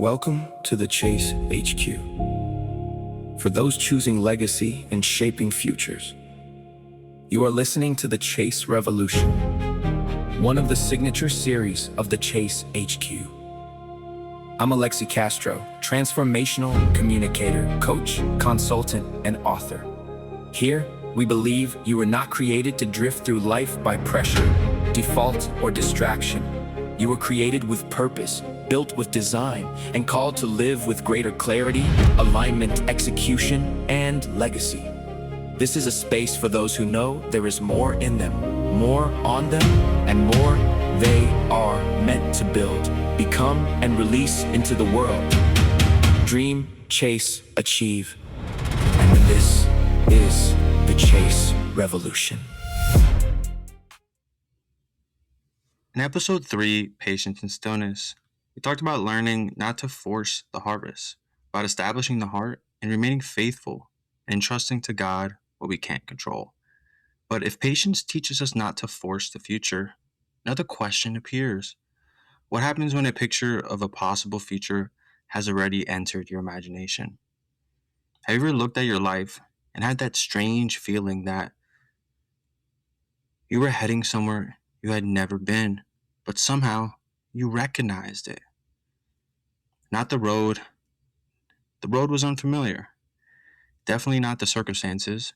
Welcome to the Chase HQ. For those choosing legacy and shaping futures, you are listening to the Chase Revolution, one of the signature series of the Chase HQ. I'm Alexi Castro, transformational communicator, coach, consultant, and author. Here, we believe you were not created to drift through life by pressure, default, or distraction. You were created with purpose, built with design, and called to live with greater clarity, alignment, execution, and legacy. This is a space for those who know there is more in them, more on them, and more they are meant to build, become, and release into the world. Dream, chase, achieve. And this is the Chase Revolution. In episode 3, Patience and Stillness, we talked about learning not to force the harvest, about establishing the heart and remaining faithful and entrusting to God what we can't control. But if patience teaches us not to force the future, another question appears. What happens when a picture of a possible future has already entered your imagination? Have you ever looked at your life and had that strange feeling that you were heading somewhere you had never been, but somehow you recognized it? Not the road. The road was unfamiliar. Definitely not the circumstances.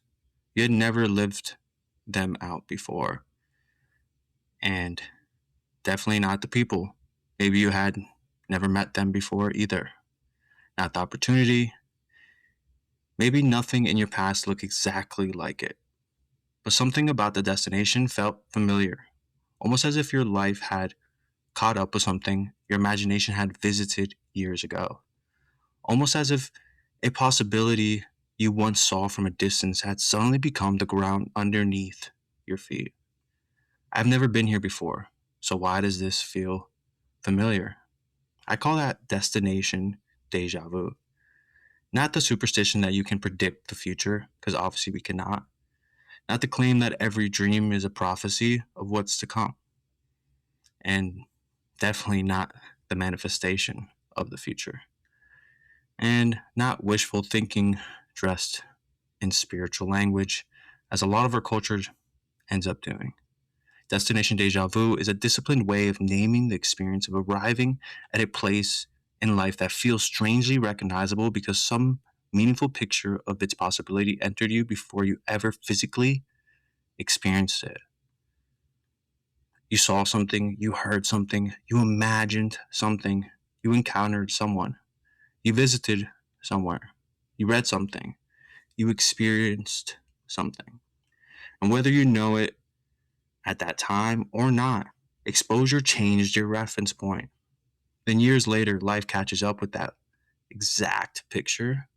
You had never lived them out before. And definitely not the people. Maybe you had never met them before either. Not the opportunity. Maybe nothing in your past looked exactly like it. But something about the destination felt familiar. Almost as if your life had caught up with something your imagination had visited years ago. Almost as if a possibility you once saw from a distance had suddenly become the ground underneath your feet. I've never been here before, so why does this feel familiar? I call that Destination Déjà Vu. Not the superstition that you can predict the future, because obviously we cannot. Not the claim that every dream is a prophecy of what's to come. And definitely not the manifestation of the future. And not wishful thinking dressed in spiritual language, as a lot of our culture ends up doing. Destination Déjà Vu is a disciplined way of naming the experience of arriving at a place in life that feels strangely recognizable because some meaningful picture of its possibility entered you before you ever physically experienced it. You saw something, you heard something, you imagined something, you encountered someone, you visited somewhere, you read something, you experienced something. And whether you know it at that time or not, exposure changed your reference point. Then years later, life catches up with that exact picture,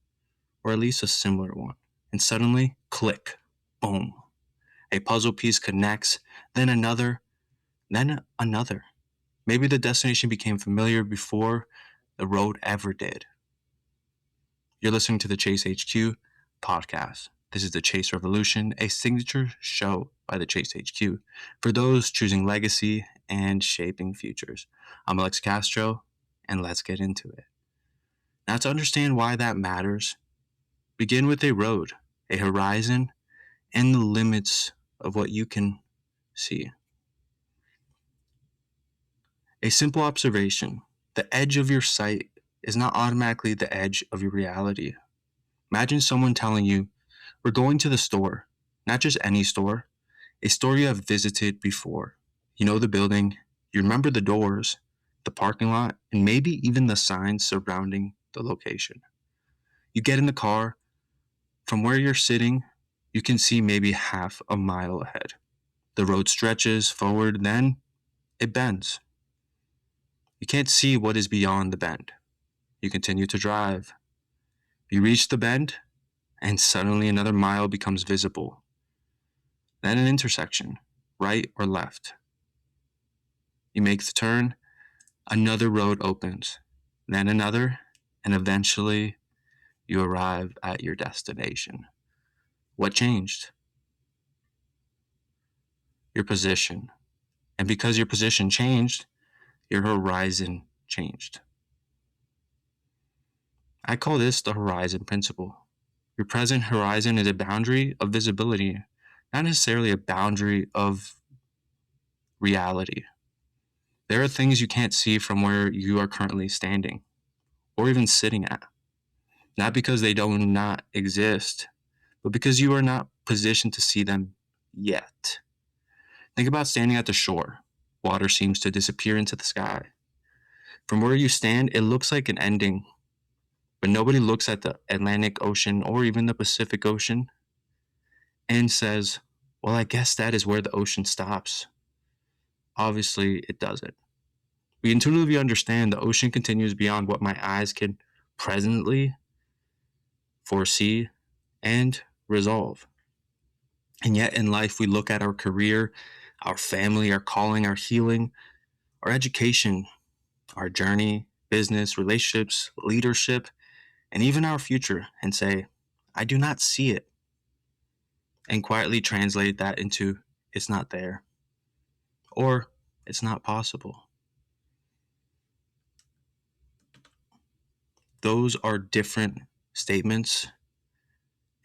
or at least a similar one. And suddenly, click, boom. A puzzle piece connects, then another. Maybe the destination became familiar before the road ever did. You're listening to the Chase HQ podcast. This is the Chase Revolution, a signature show by the Chase HQ for those choosing legacy and shaping futures. I'm Alexi Castro, and let's get into it. Now, to understand why that matters, begin with a road, a horizon, and the limits of what you can see. A simple observation: the edge of your sight is not automatically the edge of your reality. Imagine someone telling you, we're going to the store, not just any store, a store you have visited before. You know the building, you remember the doors, the parking lot, and maybe even the signs surrounding the location. You get in the car. From where you're sitting, you can see maybe half a mile ahead. The road stretches forward, then it bends. You can't see what is beyond the bend. You continue to drive. You reach the bend, and suddenly another mile becomes visible. Then an intersection, right or left. You make the turn, another road opens, then another, and eventually you arrive at your destination. What changed? Your position. And because your position changed, your horizon changed. I call this the horizon principle. Your present horizon is a boundary of visibility, not necessarily a boundary of reality. There are things you can't see from where you are currently standing or even sitting at, not because they do not exist, but because you are not positioned to see them yet. Think about standing at the shore. Water seems to disappear into the sky. From where you stand, it looks like an ending, but nobody looks at the Atlantic Ocean or even the Pacific Ocean and says, well, I guess that is where the ocean stops. Obviously, it doesn't. We intuitively understand the ocean continues beyond what my eyes can presently foresee and resolve. And yet in life, we look at our career, our family, our calling, our healing, our education, our journey, business, relationships, leadership, and even our future and say, I do not see it. And quietly translate that into, it's not there. Or, it's not possible. Those are different statements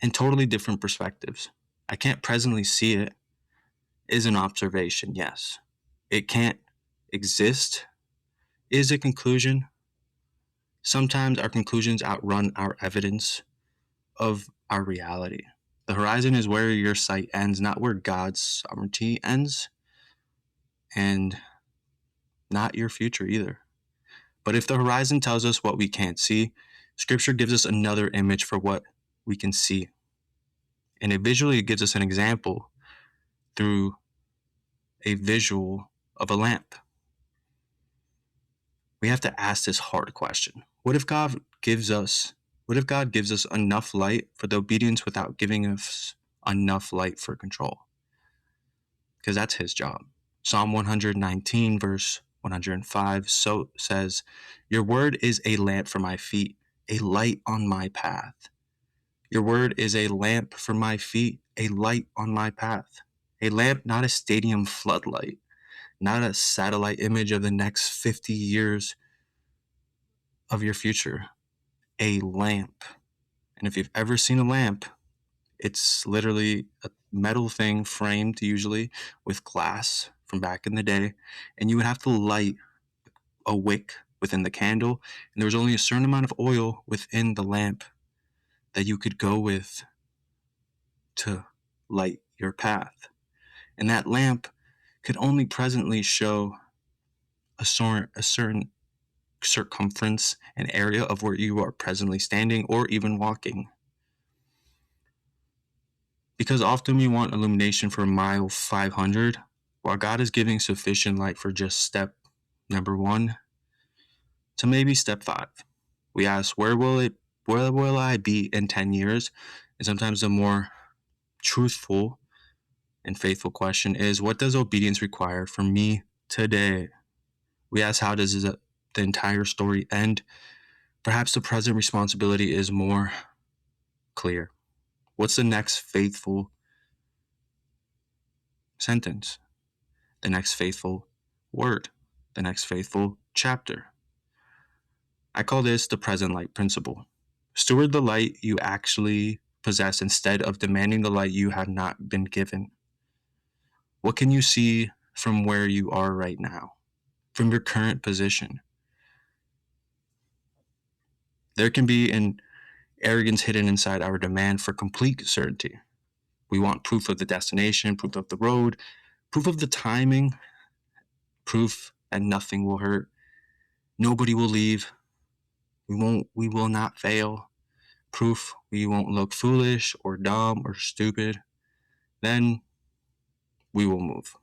and totally different perspectives. I can't presently see it is an observation, yes. It can't exist is a conclusion. Sometimes our conclusions outrun our evidence of our reality. The horizon is where your sight ends, not where God's sovereignty ends, and not your future either. But if the horizon tells us what we can't see, Scripture gives us another image for what we can see. And it visually gives us an example through a visual of a lamp. We have to ask this hard question. What if God gives us enough light for the obedience without giving us enough light for control? Because that's his job. Psalm 119, verse 105 says, your word is a lamp for my feet, a light on my path. Your word is a lamp for my feet, a light on my path. A lamp, not a stadium floodlight, not a satellite image of the next 50 years of your future. A lamp. And if you've ever seen a lamp, it's literally a metal thing framed usually with glass from back in the day. And you would have to light a wick within the candle. And there was only a certain amount of oil within the lamp that you could go with to light your path. And that lamp could only presently show a certain circumference and area of where you are presently standing or even walking. Because often we want illumination for mile 500, while God is giving sufficient light for just step number 1 to maybe step 5. We ask, where will I be in 10 years? And sometimes the more truthful and faithful question is, what does obedience require from me today? We ask, how does the entire story end? Perhaps the present responsibility is more clear. What's the next faithful sentence? The next faithful word? The next faithful chapter? I call this the present light principle. Steward the light you actually possess instead of demanding the light you have not been given. What can you see from where you are right now? From your current position? There can be an arrogance hidden inside our demand for complete certainty. We want proof of the destination, proof of the road, proof of the timing, proof that nothing will hurt, nobody will leave, we will not fail, proof we won't look foolish or dumb or stupid. Then we will move.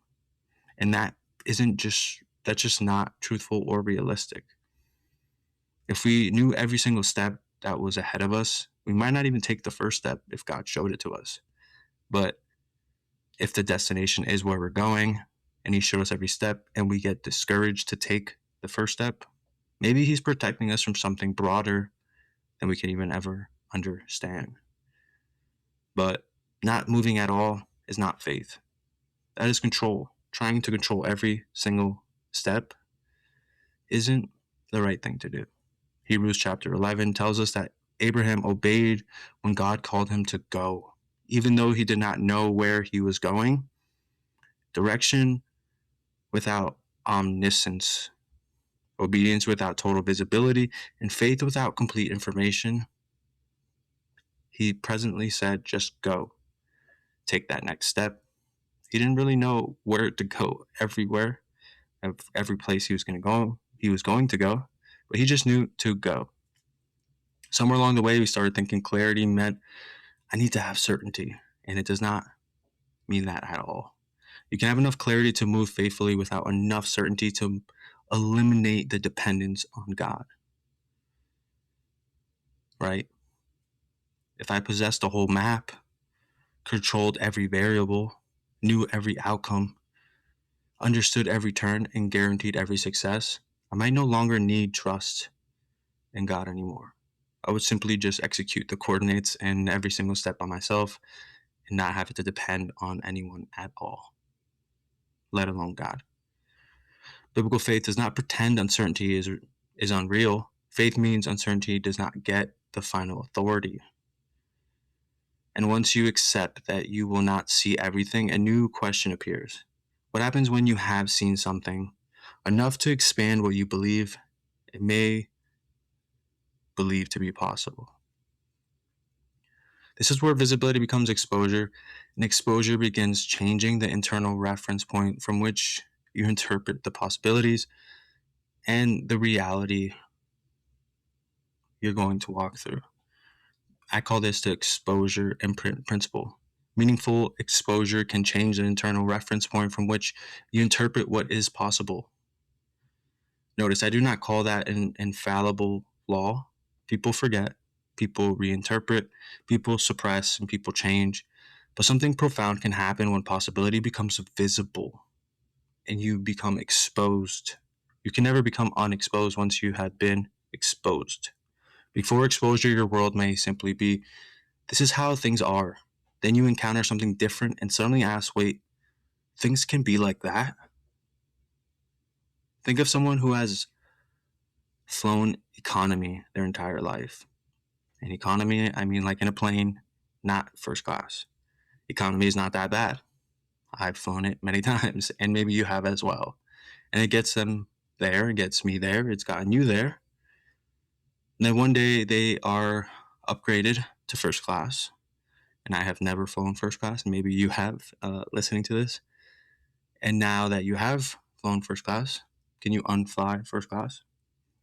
And that's just not truthful or realistic. If we knew every single step that was ahead of us, we might not even take the first step if God showed it to us. But if the destination is where we're going and he showed us every step and we get discouraged to take the first step, maybe he's protecting us from something broader than we can even ever understand. But not moving at all is not faith. That is control. Trying to control every single step isn't the right thing to do. Hebrews chapter 11 tells us that Abraham obeyed when God called him to go, even though he did not know where he was going. Direction without omniscience, obedience without total visibility, and faith without complete information. He presently said, just go. Take that next step. He didn't really know where to go everywhere, every place he was going to go, but he just knew to go. Somewhere along the way, we started thinking clarity meant I need to have certainty, and it does not mean that at all. You can have enough clarity to move faithfully without enough certainty to eliminate the dependence on God, right? If I possessed a whole map, controlled every variable, knew every outcome, understood every turn, and guaranteed every success, I might no longer need trust in God anymore. I would simply just execute the coordinates and every single step by myself and not have to depend on anyone at all, let alone God. Biblical faith does not pretend uncertainty is unreal. Faith means uncertainty does not get the final authority. And once you accept that you will not see everything, a new question appears. What happens when you have seen something enough to expand what you believe it may believe to be possible? This is where visibility becomes exposure, and exposure begins changing the internal reference point from which you interpret the possibilities and the reality you're going to walk through. I call this the exposure imprint principle. Meaningful exposure can change the internal reference point from which you interpret what is possible. Notice, I do not call that an infallible law. People forget, people reinterpret, people suppress, and people change. But something profound can happen when possibility becomes visible and you become exposed. You can never become unexposed once you have been exposed. Before exposure, your world may simply be, this is how things are. Then you encounter something different and suddenly ask, wait, things can be like that? Think of someone who has flown economy their entire life. And economy, I mean like in a plane, not first class. Economy is not that bad. I've flown it many times, and maybe you have as well. And it gets them there, it gets me there, it's gotten you there. And then one day they are upgraded to first class. And I have never flown first class, and maybe you have listening to this. And now that you have flown first class, can you unfly first class?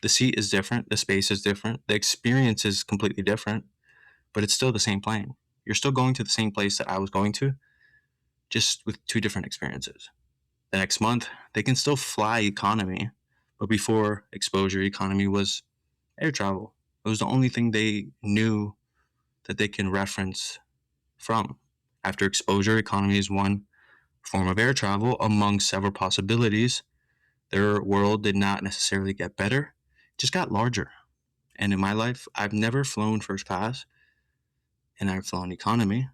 The seat is different, the space is different, the experience is completely different, but it's still the same plane. You're still going to the same place that I was going to, just with two different experiences. The next month, they can still fly economy, but before exposure, economy was air travel. It was the only thing they knew that they can reference from. After exposure, economy is one form of air travel among several possibilities. Their world did not necessarily get better, it just got larger. And in my life, I've never flown first class, and I've flown economy,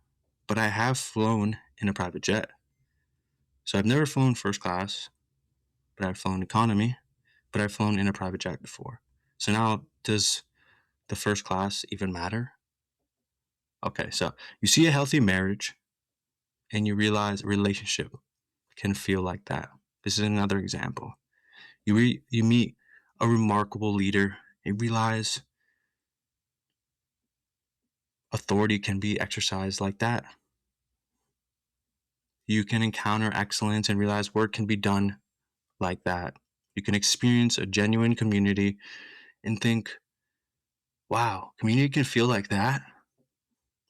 but I have flown in a private jet. So I've never flown first class, but I've flown economy, but I've flown in a private jet before. So now, does the first class even matter? Okay, so you see a healthy marriage, and you realize a relationship can feel like that. This is another example. You meet a remarkable leader, you realize authority can be exercised like that. You can encounter excellence and realize work can be done like that. You can experience a genuine community and think, wow, community can feel like that.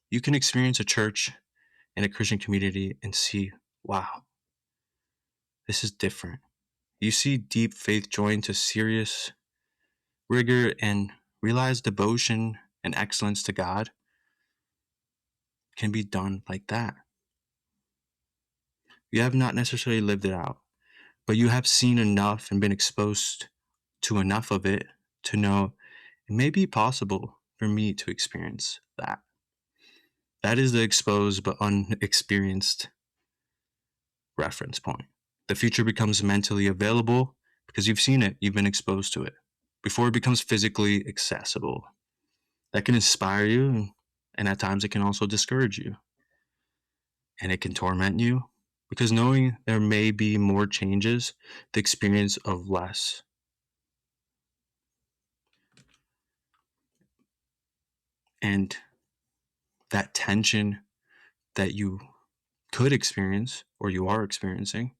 You can experience a church and a Christian community and see, wow, this is different. You see deep faith joined to serious rigor and realize devotion and excellence to God can be done like that. You have not necessarily lived it out, but you have seen enough and been exposed to enough of it to know it may be possible for me to experience that. That is the exposed but unexperienced reference point. The future becomes mentally available because you've seen it, you've been exposed to it. before it becomes physically accessible. That can inspire you, and at times it can also discourage you. And it can torment you because knowing there may be more changes the experience of less. And that tension that you could experience or you are experiencing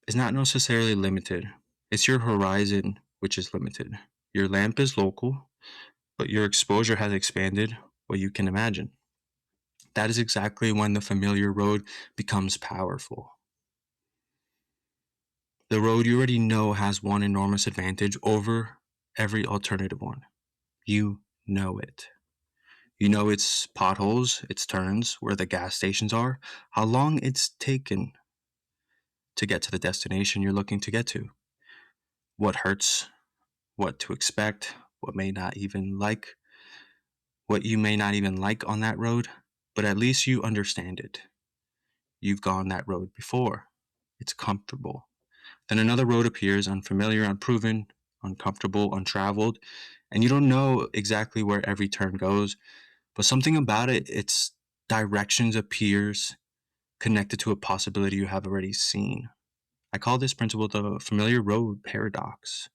is not necessarily limited. It's your horizon which is limited. Your lamp is local, but your exposure has expanded what you can imagine. That is exactly when the familiar road becomes powerful. The road you already know has one enormous advantage over every alternative one. You know it. You know its potholes, its turns, where the gas stations are, how long it's taken to get to the destination you're looking to get to, what hurts, what to expect, what you may not even like on that road, but at least you understand it. You've gone that road before. It's comfortable. Then another road appears, unfamiliar, unproven, uncomfortable, untraveled, and you don't know exactly where every turn goes, but something about it, its directions appears connected to a possibility you have already seen. I call this principle the familiar road paradox.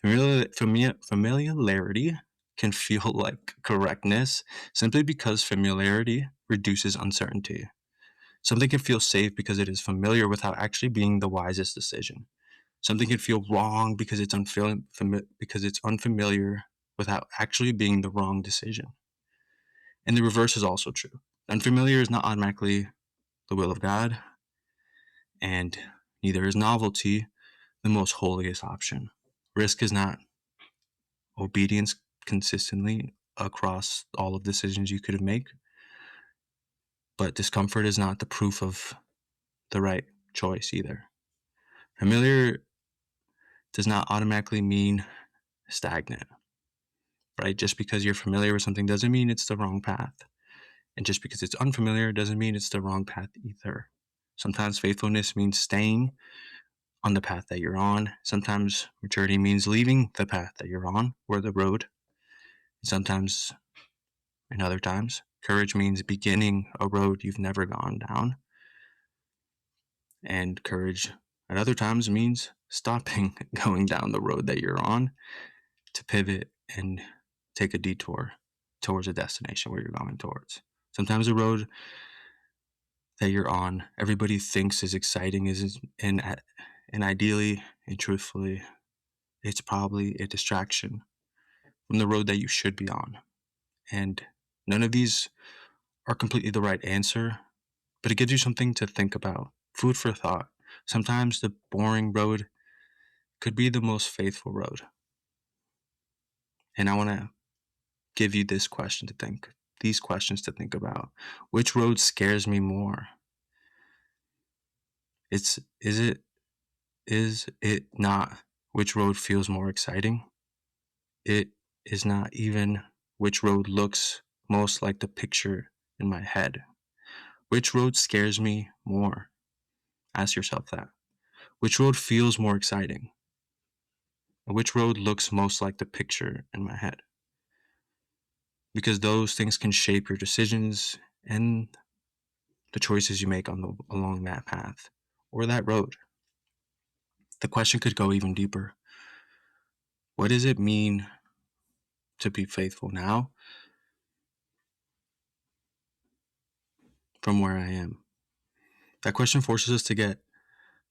Familiarity can feel like correctness simply because familiarity reduces uncertainty. Something can feel safe because it is familiar without actually being the wisest decision. Something can feel wrong because it's unfamiliar without actually being the wrong decision. And the reverse is also true. Unfamiliar is not automatically the will of God, and neither is novelty the most holiest option. Risk is not obedience consistently across all of the decisions you could make, but discomfort is not the proof of the right choice either. Familiar does not automatically mean stagnant, right? Just because you're familiar with something doesn't mean it's the wrong path. And just because it's unfamiliar doesn't mean it's the wrong path either. Sometimes faithfulness means staying on the path that you're on. Sometimes maturity means leaving the path that you're on or the road. Sometimes, and other times, courage means beginning a road you've never gone down. And courage at other times means stopping going down the road that you're on to pivot and take a detour towards a destination where you're going towards. Sometimes the road that you're on, everybody thinks is exciting, and ideally and truthfully, it's probably a distraction from the road that you should be on. And none of these are completely the right answer, but it gives you something to think about, food for thought. Sometimes the boring road could be the most faithful road. And I want to give you these questions to think about. Which road scares me more? Is it not which road feels more exciting? It is not even which road looks most like the picture in my head. Which road scares me more? Ask yourself that. Which road feels more exciting? And which road looks most like the picture in my head? Because those things can shape your decisions and the choices you make along that path or that road. The question could go even deeper. What does it mean to be faithful now from where I am? That question forces us to get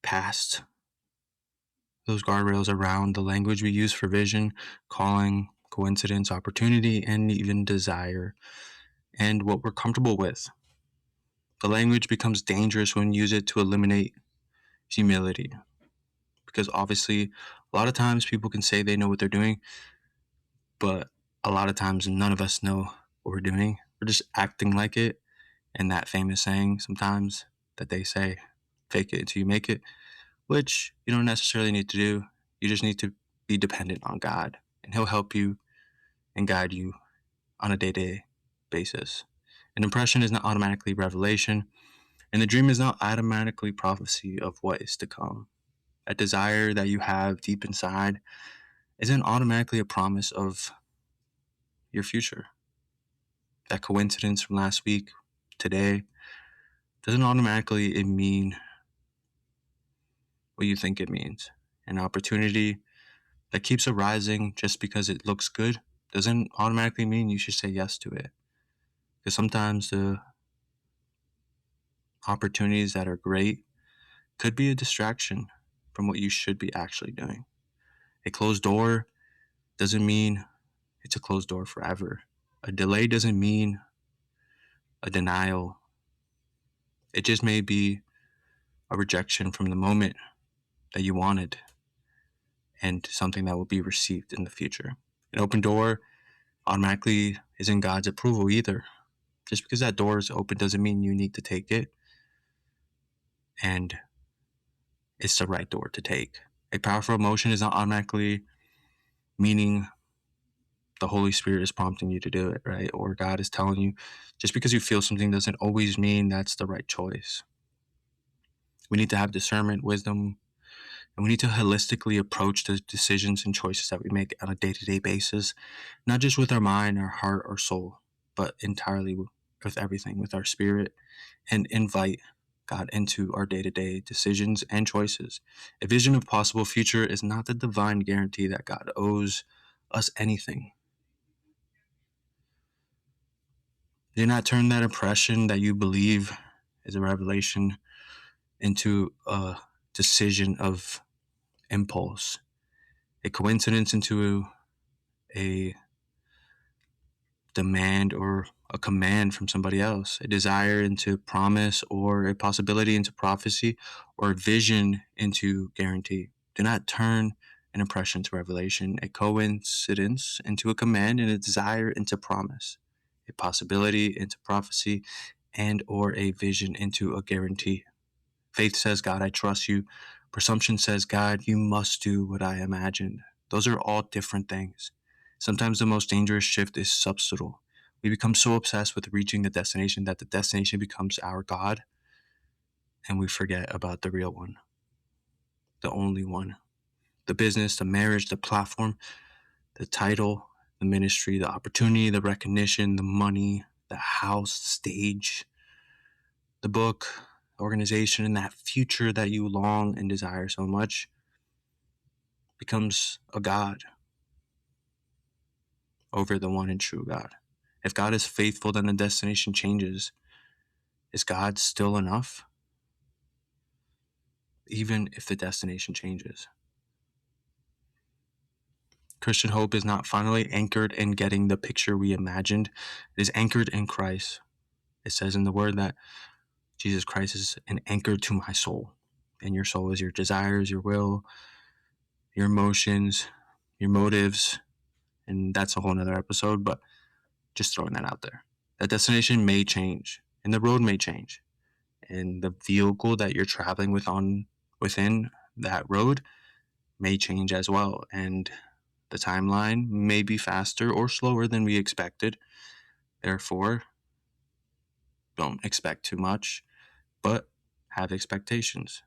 past those guardrails around the language we use for vision, calling, coincidence, opportunity, and even desire, and what we're comfortable with. The language becomes dangerous when you use it to eliminate humility. Because obviously, a lot of times people can say they know what they're doing, but a lot of times none of us know what we're doing. We're just acting like it. And that famous saying sometimes that they say, fake it until you make it, which you don't necessarily need to do. You just need to be dependent on God, and He'll help you and guide you on a day-to-day basis. An impression is not automatically revelation, and the dream is not automatically prophecy of what is to come. That desire that you have deep inside isn't automatically a promise of your future. That coincidence from last week, today, doesn't automatically mean what you think it means. An opportunity that keeps arising just because it looks good doesn't automatically mean you should say yes to it. Because sometimes the opportunities that are great could be a distraction from what you should be actually doing. A closed door doesn't mean it's a closed door forever. A delay doesn't mean a denial. It just may be a rejection from the moment that you wanted and something that will be received in the future. An open door automatically isn't God's approval either. Just because that door is open doesn't mean you need to take it, and it's the right door to take. A powerful emotion is not automatically meaning the Holy Spirit is prompting you to do it, right? Or God is telling you. Just because you feel something doesn't always mean that's the right choice. We need to have discernment, wisdom, and we need to holistically approach the decisions and choices that we make on a day-to-day basis, not just with our mind, our heart, our soul, but entirely with everything, with our spirit, and invite God into our day-to-day decisions and choices. A vision of possible future is not the divine guarantee that God owes us anything. Do not turn that impression that you believe is a revelation into a decision of impulse, a coincidence into a demand or a command from somebody else, a desire into promise, or a possibility into prophecy, or a vision into guarantee. Do not turn an impression to revelation, a coincidence into a command, and a desire into promise, a possibility into prophecy, and or a vision into a guarantee. Faith says, God, I trust you. Presumption says, God, you must do what I imagined. Those are all different things. Sometimes the most dangerous shift is substantial. We become so obsessed with reaching the destination that the destination becomes our God, and we forget about the real one, the only one. The business, the marriage, the platform, the title, the ministry, the opportunity, the recognition, the money, the house, the stage, the book, organization, and that future that you long and desire so much becomes a God over the one and true God. If God is faithful, then the destination changes. Is God still enough? Even if the destination changes. Christian hope is not finally anchored in getting the picture we imagined. It is anchored in Christ. It says in the word that Jesus Christ is an anchor to my soul. And your soul is your desires, your will, your emotions, your motives. And that's a whole nother episode, but just throwing that out there. That destination may change, and the road may change, and the vehicle that you're traveling within that road may change as well, and the timeline may be faster or slower than we expected. Therefore, don't expect too much, but have expectations.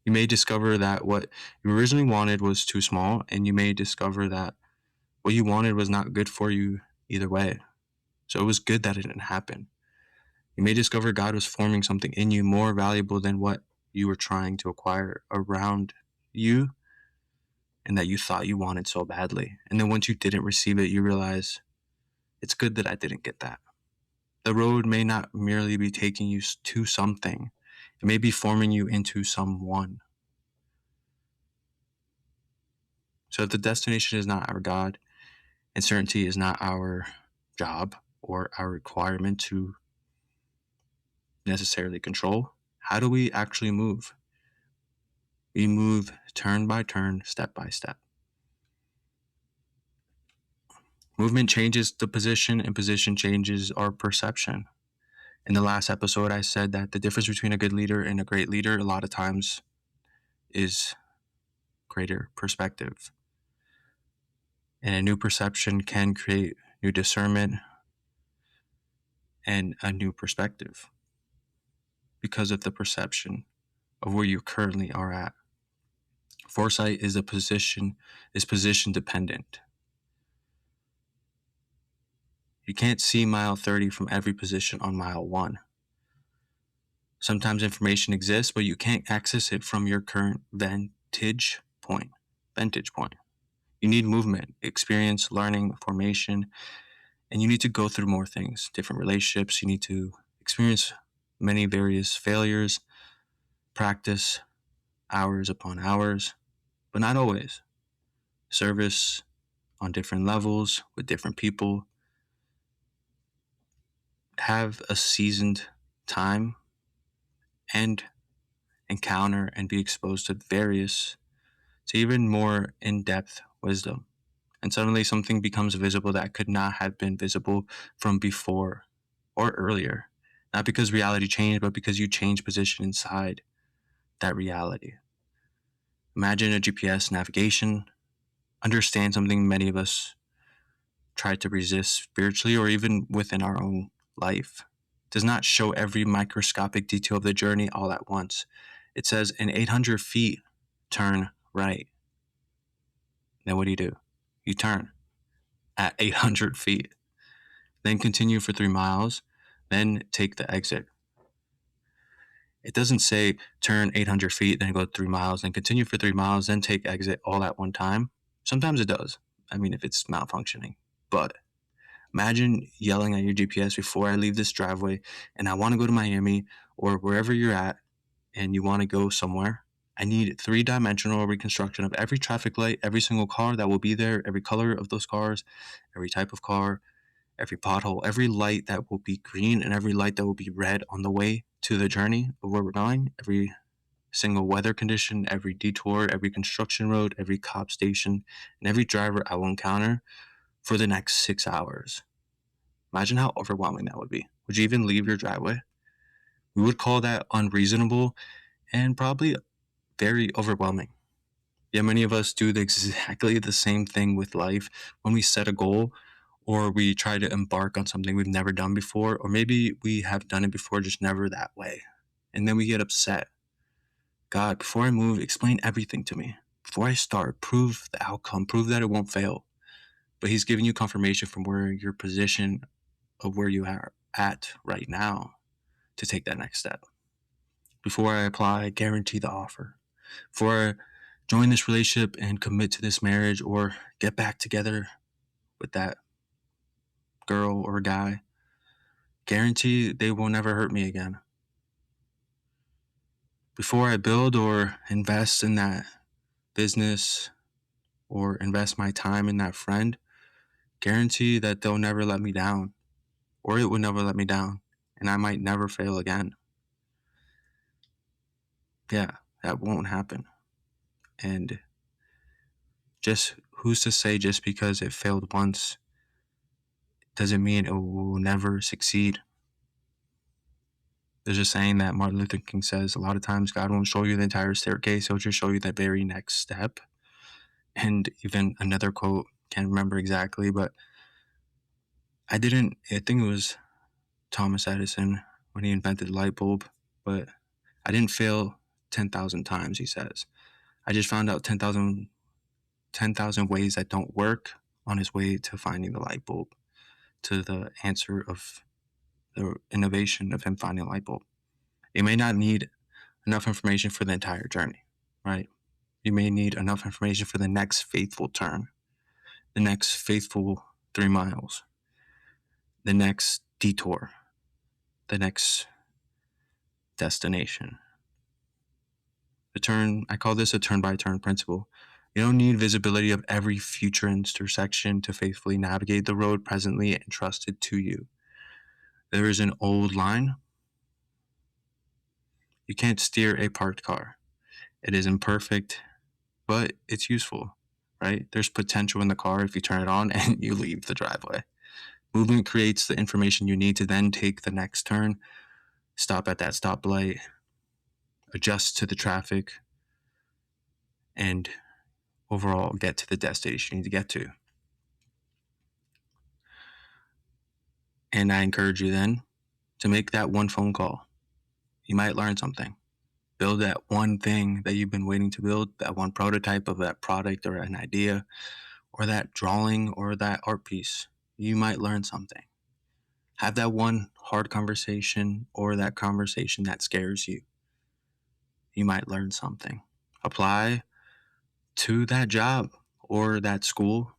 You may discover that what you originally wanted was too small, and you may discover that what you wanted was not good for you either way. So it was good that it didn't happen. You may discover God was forming something in you more valuable than what you were trying to acquire around you and that you thought you wanted so badly. And then once you didn't receive it, you realize it's good that I didn't get that. The road may not merely be taking you to something. It may be forming you into someone. So if the destination is not our God, and certainty is not our job or our requirement to necessarily control, how do we actually move? We move turn by turn, step by step. Movement changes the position, and position changes our perception. In the last episode, I said that the difference between a good leader and a great leader a lot of times is greater perspective. And a new perception can create new discernment and a new perspective because of the perception of where you currently are at. Foresight is position dependent. You can't see mile 30 from every position on mile 1. Sometimes information exists, but you can't access it from your current vantage point. You need movement, experience, learning, formation, and you need to go through more things, different relationships. You need to experience many various failures, practice hours upon hours, but not always. Service on different levels with different people. Have a seasoned time and encounter and be exposed to even more in-depth wisdom. And suddenly something becomes visible that could not have been visible from before or earlier. Not because reality changed, but because you changed position inside that reality. Imagine a GPS navigation. Understand something many of us try to resist spiritually or even within our own life. It does not show every microscopic detail of the journey all at once. It says in 800 feet, turn right. Then what do? You turn at 800 feet. Then continue for 3 miles. Then take the exit. It doesn't say turn 800 feet, then go 3 miles, then continue for 3 miles, then take exit all at one time. Sometimes it does. I mean, if it's malfunctioning. But imagine yelling at your GPS before I leave this driveway and I want to go to Miami or wherever you're at and you want to go somewhere. I need 3-dimensional reconstruction of every traffic light, every single car that will be there, every color of those cars, every type of car, every pothole, every light that will be green and every light that will be red on the way to the journey of where we're going, every single weather condition, every detour, every construction road, every cop station, and every driver I will encounter for the next 6 hours. Imagine how overwhelming that would be. Would you even leave your driveway? We would call that unreasonable and probably very overwhelming. Yet many of us do exactly the same thing with life when we set a goal or we try to embark on something we've never done before, or maybe we have done it before, just never that way. And then we get upset. God, before I move, explain everything to me. Before I start, prove the outcome, prove that it won't fail. But he's giving you confirmation from where your position of where you are at right now to take that next step. Before I apply, I guarantee the offer. Before I join this relationship and commit to this marriage or get back together with that girl or guy, guarantee they will never hurt me again. Before I build or invest in that business or invest my time in that friend, guarantee that they'll never let me down or it will never let me down and I might never fail again. Yeah, that won't happen. And just who's to say just because it failed once doesn't mean it will never succeed. There's a saying that Martin Luther King says, a lot of times God won't show you the entire staircase, he'll just show you the very next step. And even another quote, can't remember exactly, but I think it was Thomas Edison when he invented the light bulb, but I didn't fail 10,000 times, he says. I just found out 10,000 ways that don't work on his way to finding the light bulb, to the answer of the innovation of him finding a light bulb. You may not need enough information for the entire journey, right? You may need enough information for the next faithful turn, the next faithful 3 miles, the next detour, the next destination. I call this a turn-by-turn principle. You don't need visibility of every future intersection to faithfully navigate the road presently entrusted to you. There is an old line. You can't steer a parked car. It is imperfect, but it's useful, right? There's potential in the car if you turn it on and you leave the driveway. Movement creates the information you need to then take the next turn, stop at that stoplight, adjust to the traffic, and overall get to the destination you need to get to. And I encourage you then to make that one phone call. You might learn something. build that one thing that you've been waiting to build, that one prototype of that product or an idea or that drawing or that art piece. You might learn something. Have that one hard conversation or that conversation that scares you. You might learn something. Apply to that job or that school,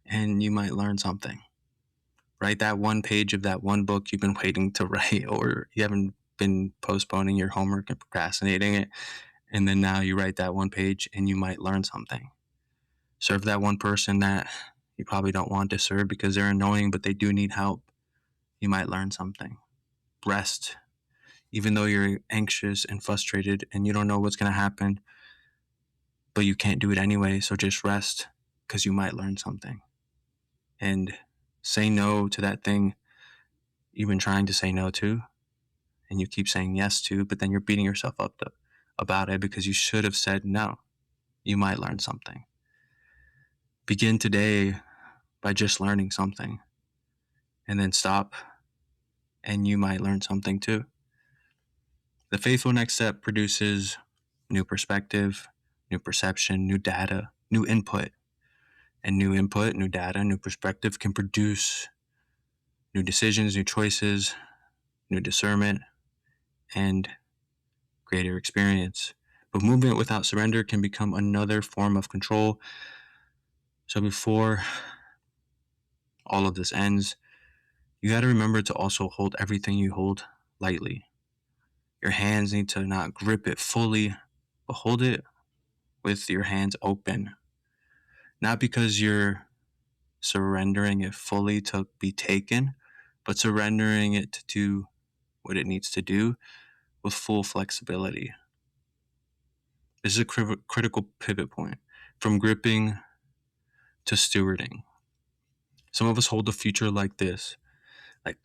and you might learn something. Write that one page of that one book you've been waiting to write, or you haven't been postponing your homework and procrastinating it, and then now you write that one page and you might learn something. Serve that one person that you probably don't want to serve because they're annoying, but they do need help. You might learn something. Rest. Even though you're anxious and frustrated and you don't know what's going to happen, but you can't do it anyway, so just rest because you might learn something. And say no to that thing you've been trying to say no to and you keep saying yes to, but then you're beating yourself up about it because you should have said no. You might learn something. Begin today by just learning something, and then stop and you might learn something too. The faithful next step produces new perspective, new perception, new data, new input. And new input, new data, new perspective can produce new decisions, new choices, new discernment, and greater experience. But movement without surrender can become another form of control. So before all of this ends, you got to remember to also hold everything you hold lightly. Your hands need to not grip it fully, but hold it with your hands open. Not because you're surrendering it fully to be taken, but surrendering it to do what it needs to do with full flexibility. This is a critical pivot point from gripping to stewarding. Some of us hold the future like this, like,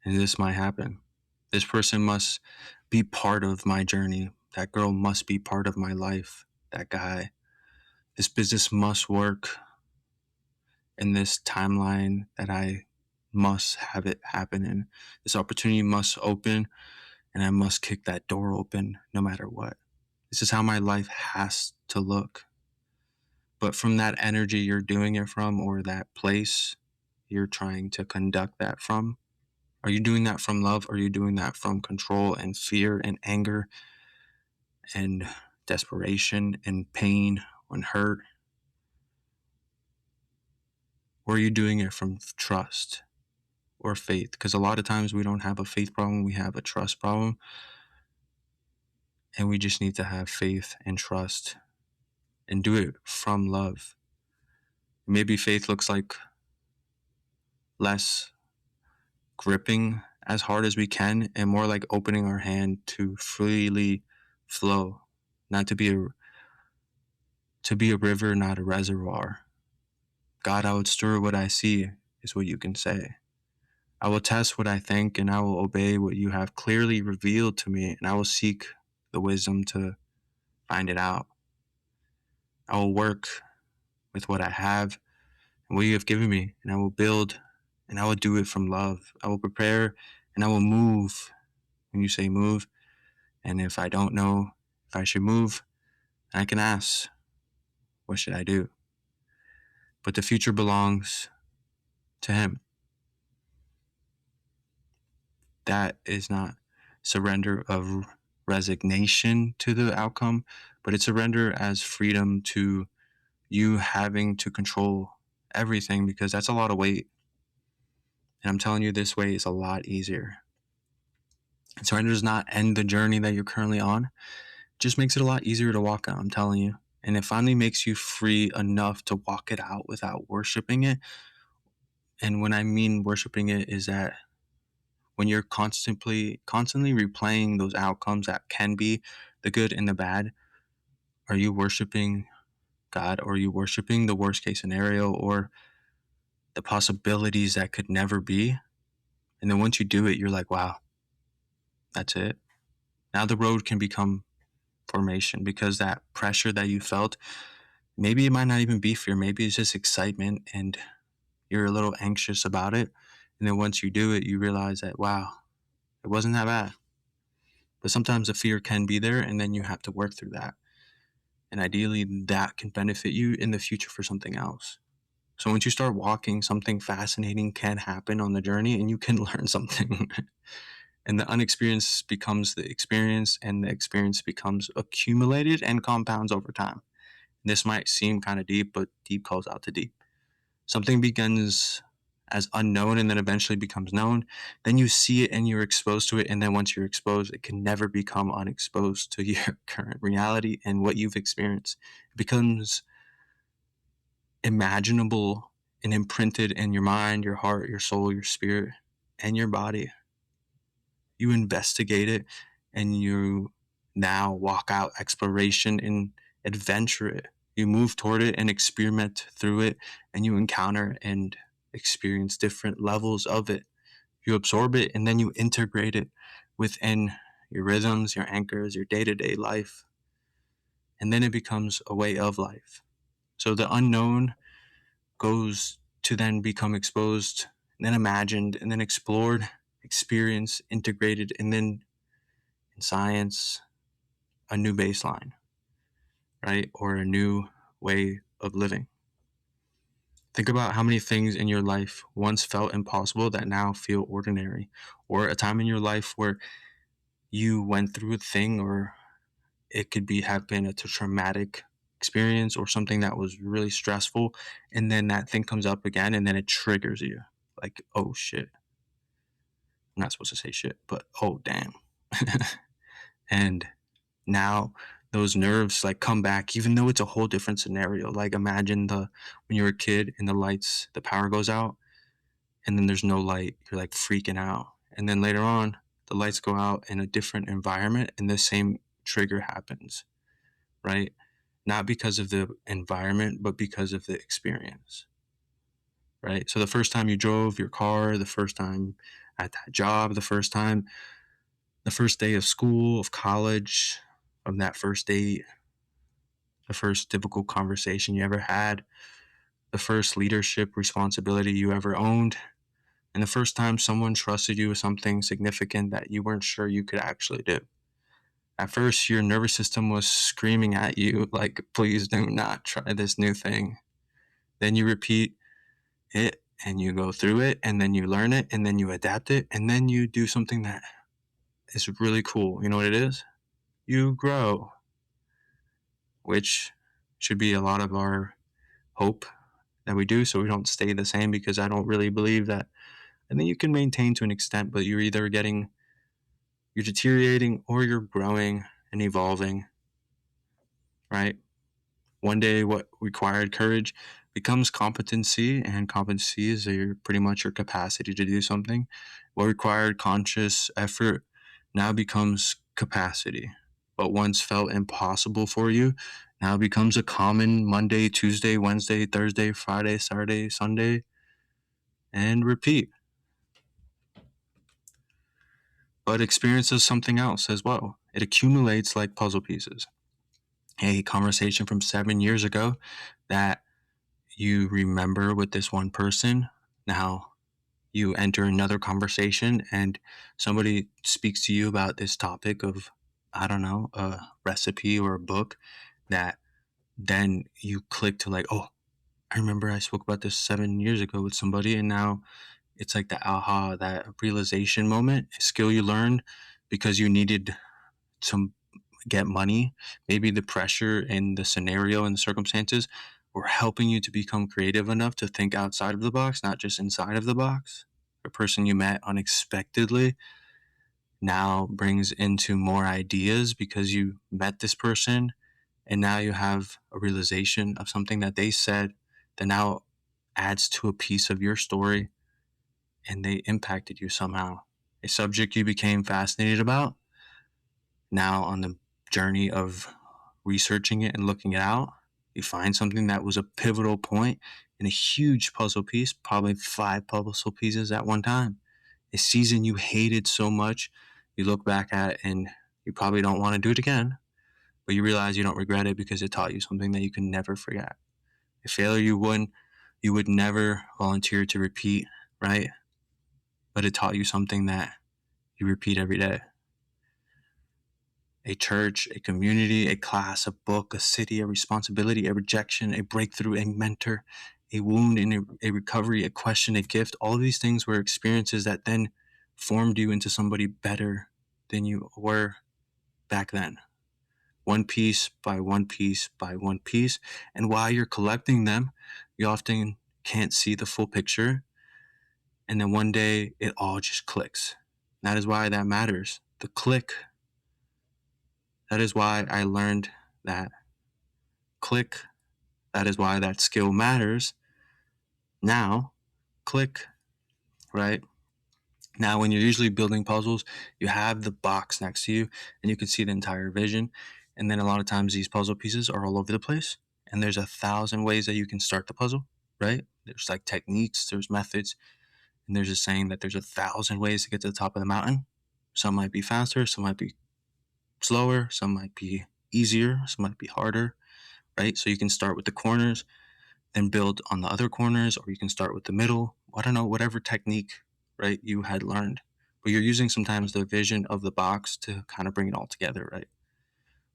and this might happen. This person must be part of my journey. That girl must be part of my life. That guy. This business must work in this timeline that I must have it happen in. This opportunity must open, and I must kick that door open no matter what. This is how my life has to look. But from that energy you're doing it from, or that place you're trying to conduct that from, are you doing that from love? Or are you doing that from control and fear and anger and desperation and pain and hurt? Or are you doing it from trust or faith? Because a lot of times we don't have a faith problem, we have a trust problem. And we just need to have faith and trust and do it from love. Maybe faith looks like less gripping as hard as we can and more like opening our hand to freely flow, not to be a river, not a reservoir. God, I would stir what I see is what you can say. I will test what I think and I will obey what you have clearly revealed to me, and I will seek the wisdom to find it out. I will work with what I have and what you have given me, and I will build and I will do it from love. I will prepare and I will move when you say move. And if I don't know if I should move, I can ask, what should I do? But the future belongs to him. That is not surrender of resignation to the outcome, but it's surrender as freedom to you having to control everything, because that's a lot of weight. And I'm telling you, this way is a lot easier. And surrender does not end the journey that you're currently on. It just makes it a lot easier to walk out, I'm telling you. And it finally makes you free enough to walk it out without worshiping it. And when I mean worshiping it is that when you're constantly replaying those outcomes that can be the good and the bad, are you worshiping God, or are you worshiping the worst case scenario or the possibilities that could never be? And then once you do it, you're like, wow, that's it. Now the road can become formation, because that pressure that you felt, maybe it might not even be fear, maybe it's just excitement and you're a little anxious about it. And then once you do it, you realize that, wow, it wasn't that bad. But sometimes the fear can be there, and then you have to work through that. And ideally, that can benefit you in the future for something else. So once you start walking, something fascinating can happen on the journey, and you can learn something. And the unexperienced becomes the experience, and the experience becomes accumulated and compounds over time. This might seem kind of deep, but deep calls out to deep. Something begins as unknown and then eventually becomes known. Then you see it and you're exposed to it. And then once you're exposed, it can never become unexposed to your current reality and what you've experienced. It becomes imaginable and imprinted in your mind, your heart, your soul, your spirit, and your body. You investigate it and you now walk out exploration and adventure it. You move toward it and experiment through it, and you encounter and experience different levels of it. You absorb it and then you integrate it within your rhythms, your anchors, your day-to-day life. And then it becomes a way of life. So the unknown goes to then become exposed, and then imagined, and then explored, experienced, integrated, and then in science, a new baseline, right? Or a new way of living. Think about how many things in your life once felt impossible that now feel ordinary, or a time in your life where you went through a thing, or it could have been a traumatic experience or something that was really stressful, and then that thing comes up again and then it triggers you. Like, oh shit. I'm not supposed to say shit, but oh damn. And now those nerves like come back, even though it's a whole different scenario. Like imagine when you're a kid and the power goes out and then there's no light, you're like freaking out. And then later on, the lights go out in a different environment and the same trigger happens, right? Not because of the environment, but because of the experience, right? So the first time you drove your car, the first time at that job, the first day of school, of college, of that first date, the first difficult conversation you ever had, the first leadership responsibility you ever owned, and the first time someone trusted you with something significant that you weren't sure you could actually do. At first, your nervous system was screaming at you, like, please do not try this new thing. Then you repeat it and you go through it, and then you learn it, and then you adapt it, and then you do something that is really cool. You know what it is? You grow, which should be a lot of our hope that we do, so we don't stay the same, because I don't really believe that. I think you can maintain to an extent, but you're deteriorating or you're growing and evolving, right? One day what required courage becomes competency, and competency is pretty much your capacity to do something. What required conscious effort now becomes capacity. What once felt impossible for you now becomes a common Monday, Tuesday, Wednesday, Thursday, Friday, Saturday, Sunday, and repeat. But experience is something else as well. It accumulates like puzzle pieces. A conversation from 7 years ago that you remember with this one person, now you enter another conversation and somebody speaks to you about this topic of, I don't know, a recipe or a book, that then you click to like, oh, I remember I spoke about this 7 years ago with somebody, and now it's like the aha, that realization moment, a skill you learned because you needed to get money. Maybe the pressure and the scenario and the circumstances were helping you to become creative enough to think outside of the box, not just inside of the box. A person you met unexpectedly now brings into more ideas because you met this person, and now you have a realization of something that they said that now adds to a piece of your story, and they impacted you somehow. A subject you became fascinated about, now on the journey of researching it and looking it out, you find something that was a pivotal point in a huge puzzle piece, probably 5 puzzle pieces at one time. A season you hated so much, you look back at and you probably don't want to do it again, but you realize you don't regret it because it taught you something that you can never forget. A failure you would never volunteer to repeat, right? But it taught you something that you repeat every day. a church, a community, a class, a book, a city, a responsibility, a rejection, a breakthrough, a mentor, a wound and a recovery, a question, a gift. All of these things were experiences that then formed you into somebody better than you were back then. One piece by one piece by one piece. And while you're collecting them, you often can't see the full picture. And then one day it all just clicks. That is why that matters. The click. That is why I learned that click. That is why that skill matters. Now, click, right? Now, when you're usually building puzzles, you have the box next to you and you can see the entire vision. And then a lot of times these puzzle pieces are all over the place. And there's 1,000 ways that you can start the puzzle, right? There's like techniques, there's methods. And there's a saying that there's 1,000 ways to get to the top of the mountain. Some might be faster, some might be slower, some might be easier, some might be harder, right? So you can start with the corners, then build on the other corners, or you can start with the middle. I don't know, whatever technique, right, you had learned. But you're using sometimes the vision of the box to kind of bring it all together, right?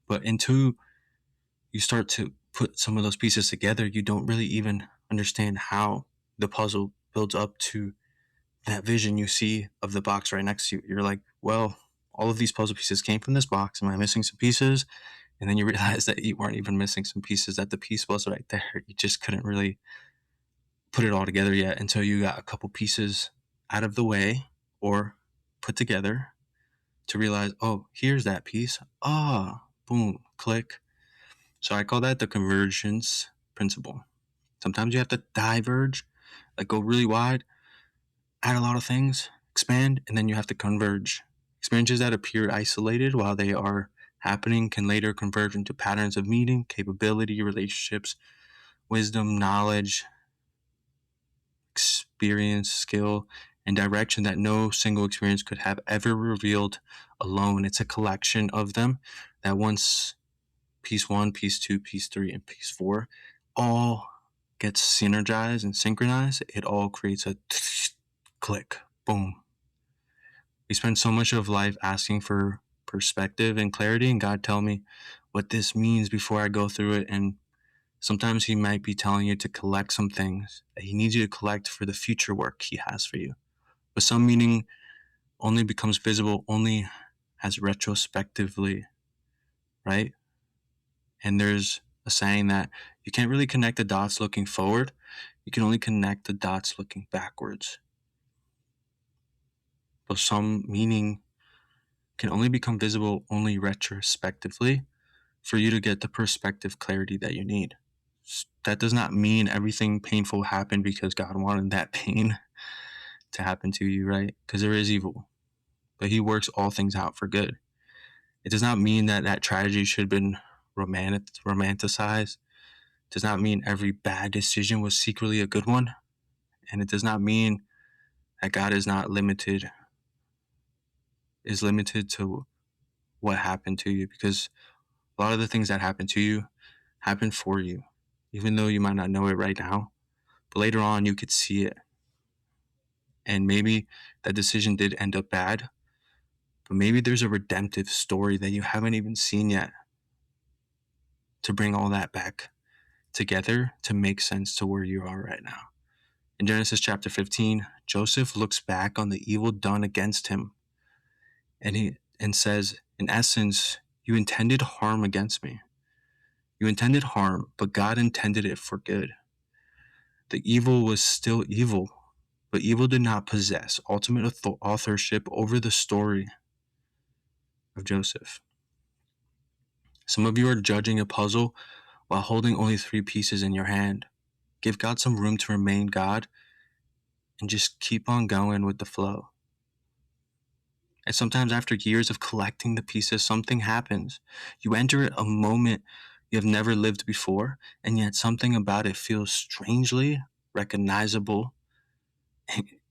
But until you start to put some of those pieces together, you don't really even understand how the puzzle builds up to that vision you see of the box right next to you. You're like, well, all of these puzzle pieces came from this box. Am I missing some pieces? And then you realize that you weren't even missing some pieces, that the piece was right there. You just couldn't really put it all together yet until you got a couple pieces out of the way or put together to realize, oh, here's that piece. Boom, click. So I call that the convergence principle. Sometimes you have to diverge, like go really wide, add a lot of things, expand, and then you have to converge. Experiences that appear isolated while they are happening can later converge into patterns of meaning, capability, relationships, wisdom, knowledge, experience, skill, and direction that no single experience could have ever revealed alone. It's a collection of them that once piece 1, piece 2, piece 3, and piece 4 all gets synergized and synchronized. It all creates a click, boom. We spend so much of life asking for perspective and clarity, and God tell me what this means before I go through it. And sometimes he might be telling you to collect some things that he needs you to collect for the future work he has for you. But some meaning only becomes visible only as retrospectively, right? And there's a saying that you can't really connect the dots looking forward. You can only connect the dots looking backwards. But some meaning can only become visible only retrospectively for you to get the perspective clarity that you need. That does not mean everything painful happened because God wanted that pain to happen to you, right? Because there is evil, but he works all things out for good. It does not mean that that tragedy should have been romanticized. It does not mean every bad decision was secretly a good one. And it does not mean that God is limited to what happened to you, because a lot of the things that happen to you happen for you, even though you might not know it right now. But later on, you could see it. And maybe that decision did end up bad, but maybe there's a redemptive story that you haven't even seen yet to bring all that back together to make sense to where you are right now. In Genesis chapter 15, Joseph looks back on the evil done against him and says, in essence, you intended harm against me. You intended harm, but God intended it for good. The evil was still evil, but evil did not possess ultimate authorship over the story of Joseph. Some of you are judging a puzzle while holding only 3 pieces in your hand. Give God some room to remain God and just keep on going with the flow. And sometimes after years of collecting the pieces, something happens. You enter a moment you have never lived before, and yet something about it feels strangely recognizable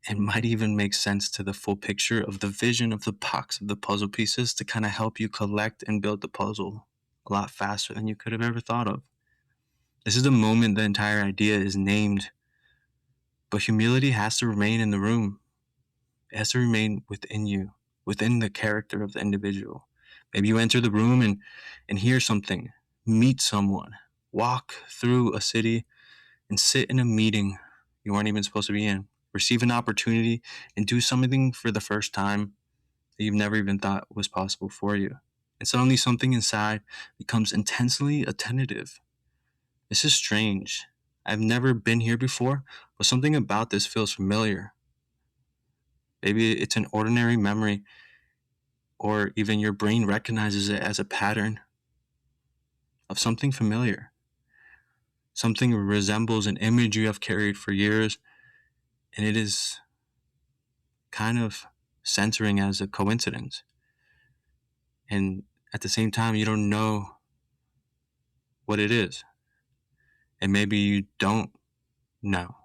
and might even make sense to the full picture of the vision of the box of the puzzle pieces to kind of help you collect and build the puzzle a lot faster than you could have ever thought of. This is the moment the entire idea is named, but humility has to remain in the room. It has to remain within you, within the character of the individual. Maybe you enter the room and hear something, meet someone, walk through a city, and sit in a meeting you weren't even supposed to be in, receive an opportunity, and do something for the first time that you've never even thought was possible for you. And suddenly something inside becomes intensely attentive. This is strange. I've never been here before, but something about this feels familiar. Maybe it's an ordinary memory, or even your brain recognizes it as a pattern of something familiar. Something resembles an image you have carried for years, and it is kind of centering as a coincidence. And at the same time, you don't know what it is. And maybe you don't know,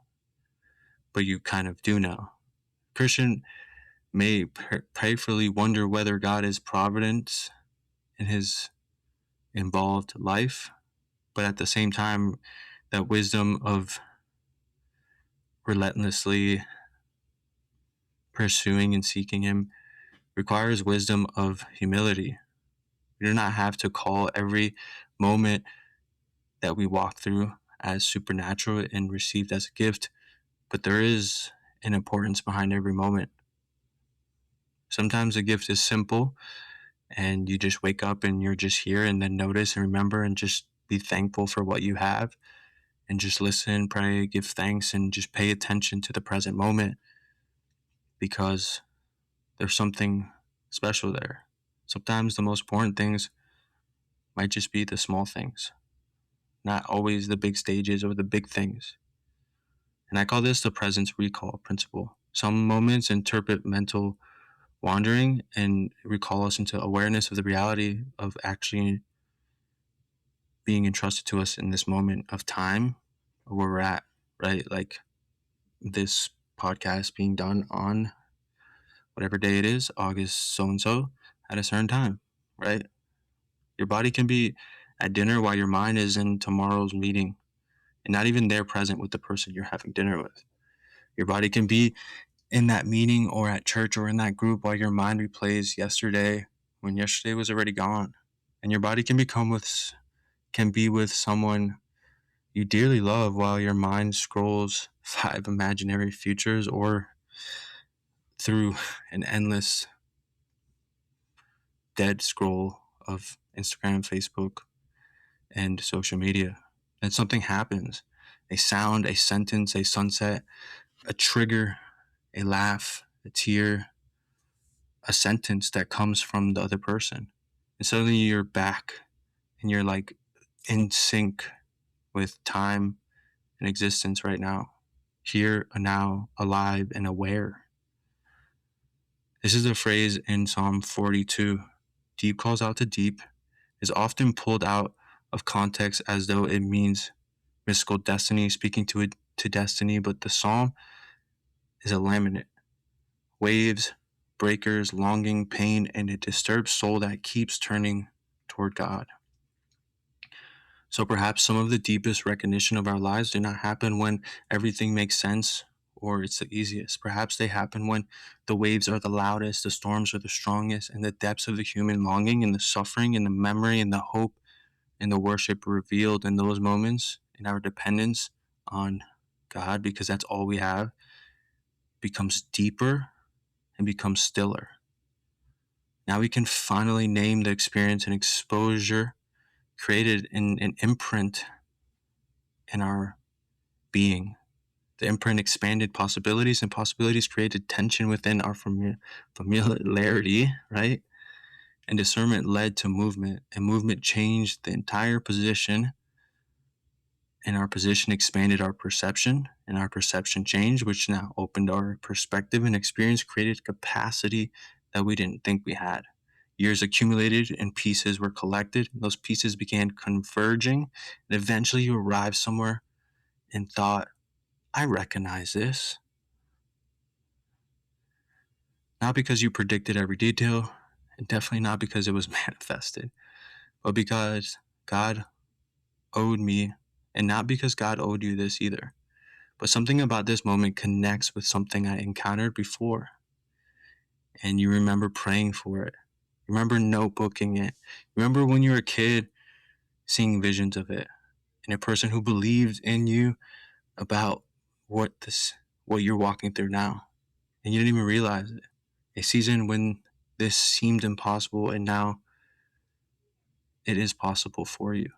but you kind of do know. Christian may prayerfully wonder whether God is providence in his involved life, but at the same time, that wisdom of relentlessly pursuing and seeking him requires wisdom of humility. We do not have to call every moment that we walk through as supernatural and received as a gift, but there is an importance behind every moment. Sometimes a gift is simple and you just wake up and you're just here, and then notice and remember and just be thankful for what you have and just listen, pray, give thanks, and just pay attention to the present moment, because there's something special there. Sometimes the most important things might just be the small things, not always the big stages or the big things. And I call this the presence recall principle. Some moments interpret mental wandering and recall us into awareness of the reality of actually being entrusted to us in this moment of time where we're at, right? Like this podcast being done on whatever day it is, August so-and-so, at a certain time, right? Your body can be at dinner while your mind is in tomorrow's meeting and not even there present with the person you're having dinner with. Your body can be in that meeting or at church or in that group while your mind replays yesterday when yesterday was already gone. And your body can be with someone you dearly love while your mind scrolls 5 imaginary futures or through an endless dead scroll of Instagram, Facebook, and social media. And something happens. A sound, a sentence, a sunset, a trigger, a laugh, a tear, a sentence that comes from the other person. And suddenly you're back and you're like in sync with time and existence right now. Here, now, alive, and aware. This is a phrase in Psalm 42. Deep calls out to deep is often pulled out of context as though it means mystical destiny, speaking to destiny, but the psalm is a laminate. Waves, breakers, longing, pain, and a disturbed soul that keeps turning toward God. So perhaps some of the deepest recognition of our lives do not happen when everything makes sense or it's the easiest. Perhaps they happen when the waves are the loudest, the storms are the strongest, and the depths of the human longing and the suffering and the memory and the hope and the worship revealed in those moments, and our dependence on God, because that's all we have, becomes deeper and becomes stiller. Now we can finally name the experience and exposure created in an imprint in our being. The imprint expanded possibilities, and possibilities created tension within our familiarity, right? And discernment led to movement, and movement changed the entire position, and our position expanded our perception, and our perception changed, which now opened our perspective, and experience created capacity that we didn't think we had. Years accumulated and pieces were collected. Those pieces began converging, and eventually you arrived somewhere and thought, I recognize this. Not because you predicted every detail, and definitely not because it was manifested, but because God owed me, and not because God owed you this either. But something about this moment connects with something I encountered before, and you remember praying for it. Remember notebooking it. Remember when you were a kid seeing visions of it, and a person who believed in you about what you're walking through now, and you didn't even realize it. A season when this seemed impossible, and now it is possible for you.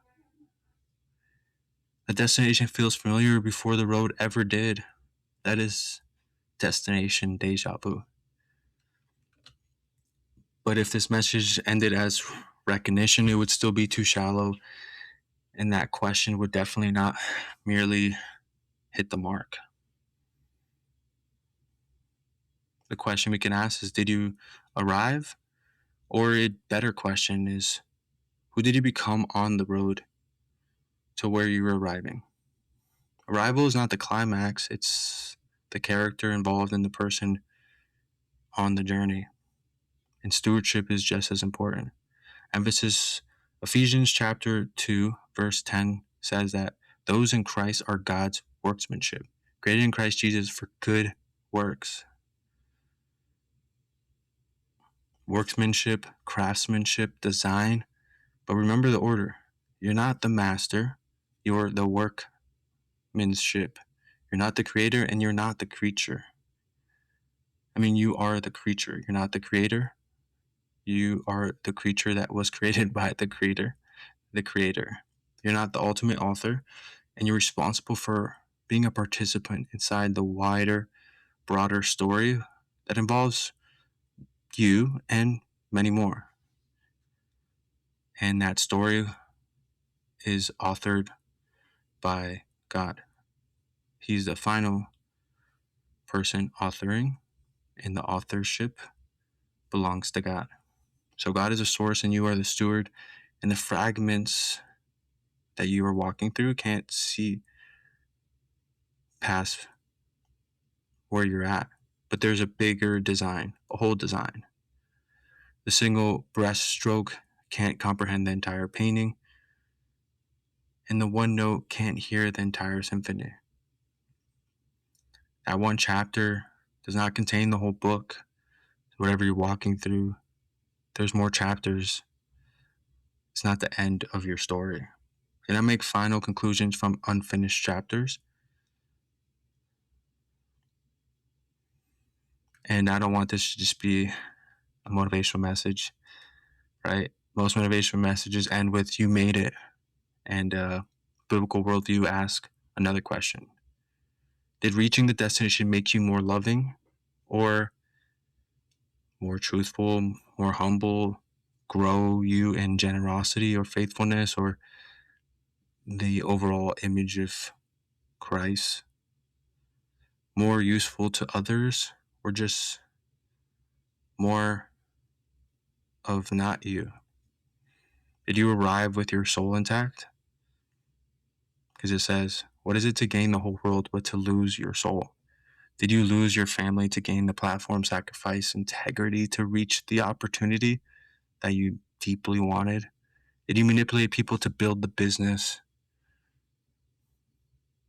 The destination feels familiar before the road ever did. That is Destination Déjà Vu. But if this message ended as recognition, it would still be too shallow, and that question would definitely not merely hit the mark. The question we can ask is, did you arrive? Or a better question is, who did you become on the road to where you were arriving? Arrival is not the climax, it's the character involved in the person on the journey. And stewardship is just as important. Emphasis, Ephesians chapter 2, verse 10 says that those in Christ are God's workmanship, created in Christ Jesus for good works. Workmanship, craftsmanship, design. But remember the order. You're not the master, you're the workmanship. You're not the creator and you're not the creature. I mean, you are the creature. You're not the creator. You are the creature that was created by the creator. You're not the ultimate author, and you're responsible for being a participant inside the wider, broader story that involves you and many more. And that story is authored by God. He's the final person authoring, and the authorship belongs to God. So God is a source and you are the steward, and the fragments that you are walking through can't see past where you're at. But there's a bigger design, a whole design. The single breaststroke can't comprehend the entire painting, and the one note can't hear the entire symphony. That one chapter does not contain the whole book. Whatever you're walking through, there's more chapters. It's not the end of your story. And I make final conclusions from unfinished chapters. And I don't want this to just be a motivational message, right? Most motivational messages end with, you made it. And biblical worldview asks another question. Did reaching the destination make you more loving, or more truthful, more humble, grow you in generosity or faithfulness, or the overall image of Christ, more useful to others, or just more of not you? Did you arrive with your soul intact? Because it says, what is it to gain the whole world but to lose your soul? Did you lose your family to gain the platform, sacrifice, integrity to reach the opportunity that you deeply wanted? Did you manipulate people to build the business?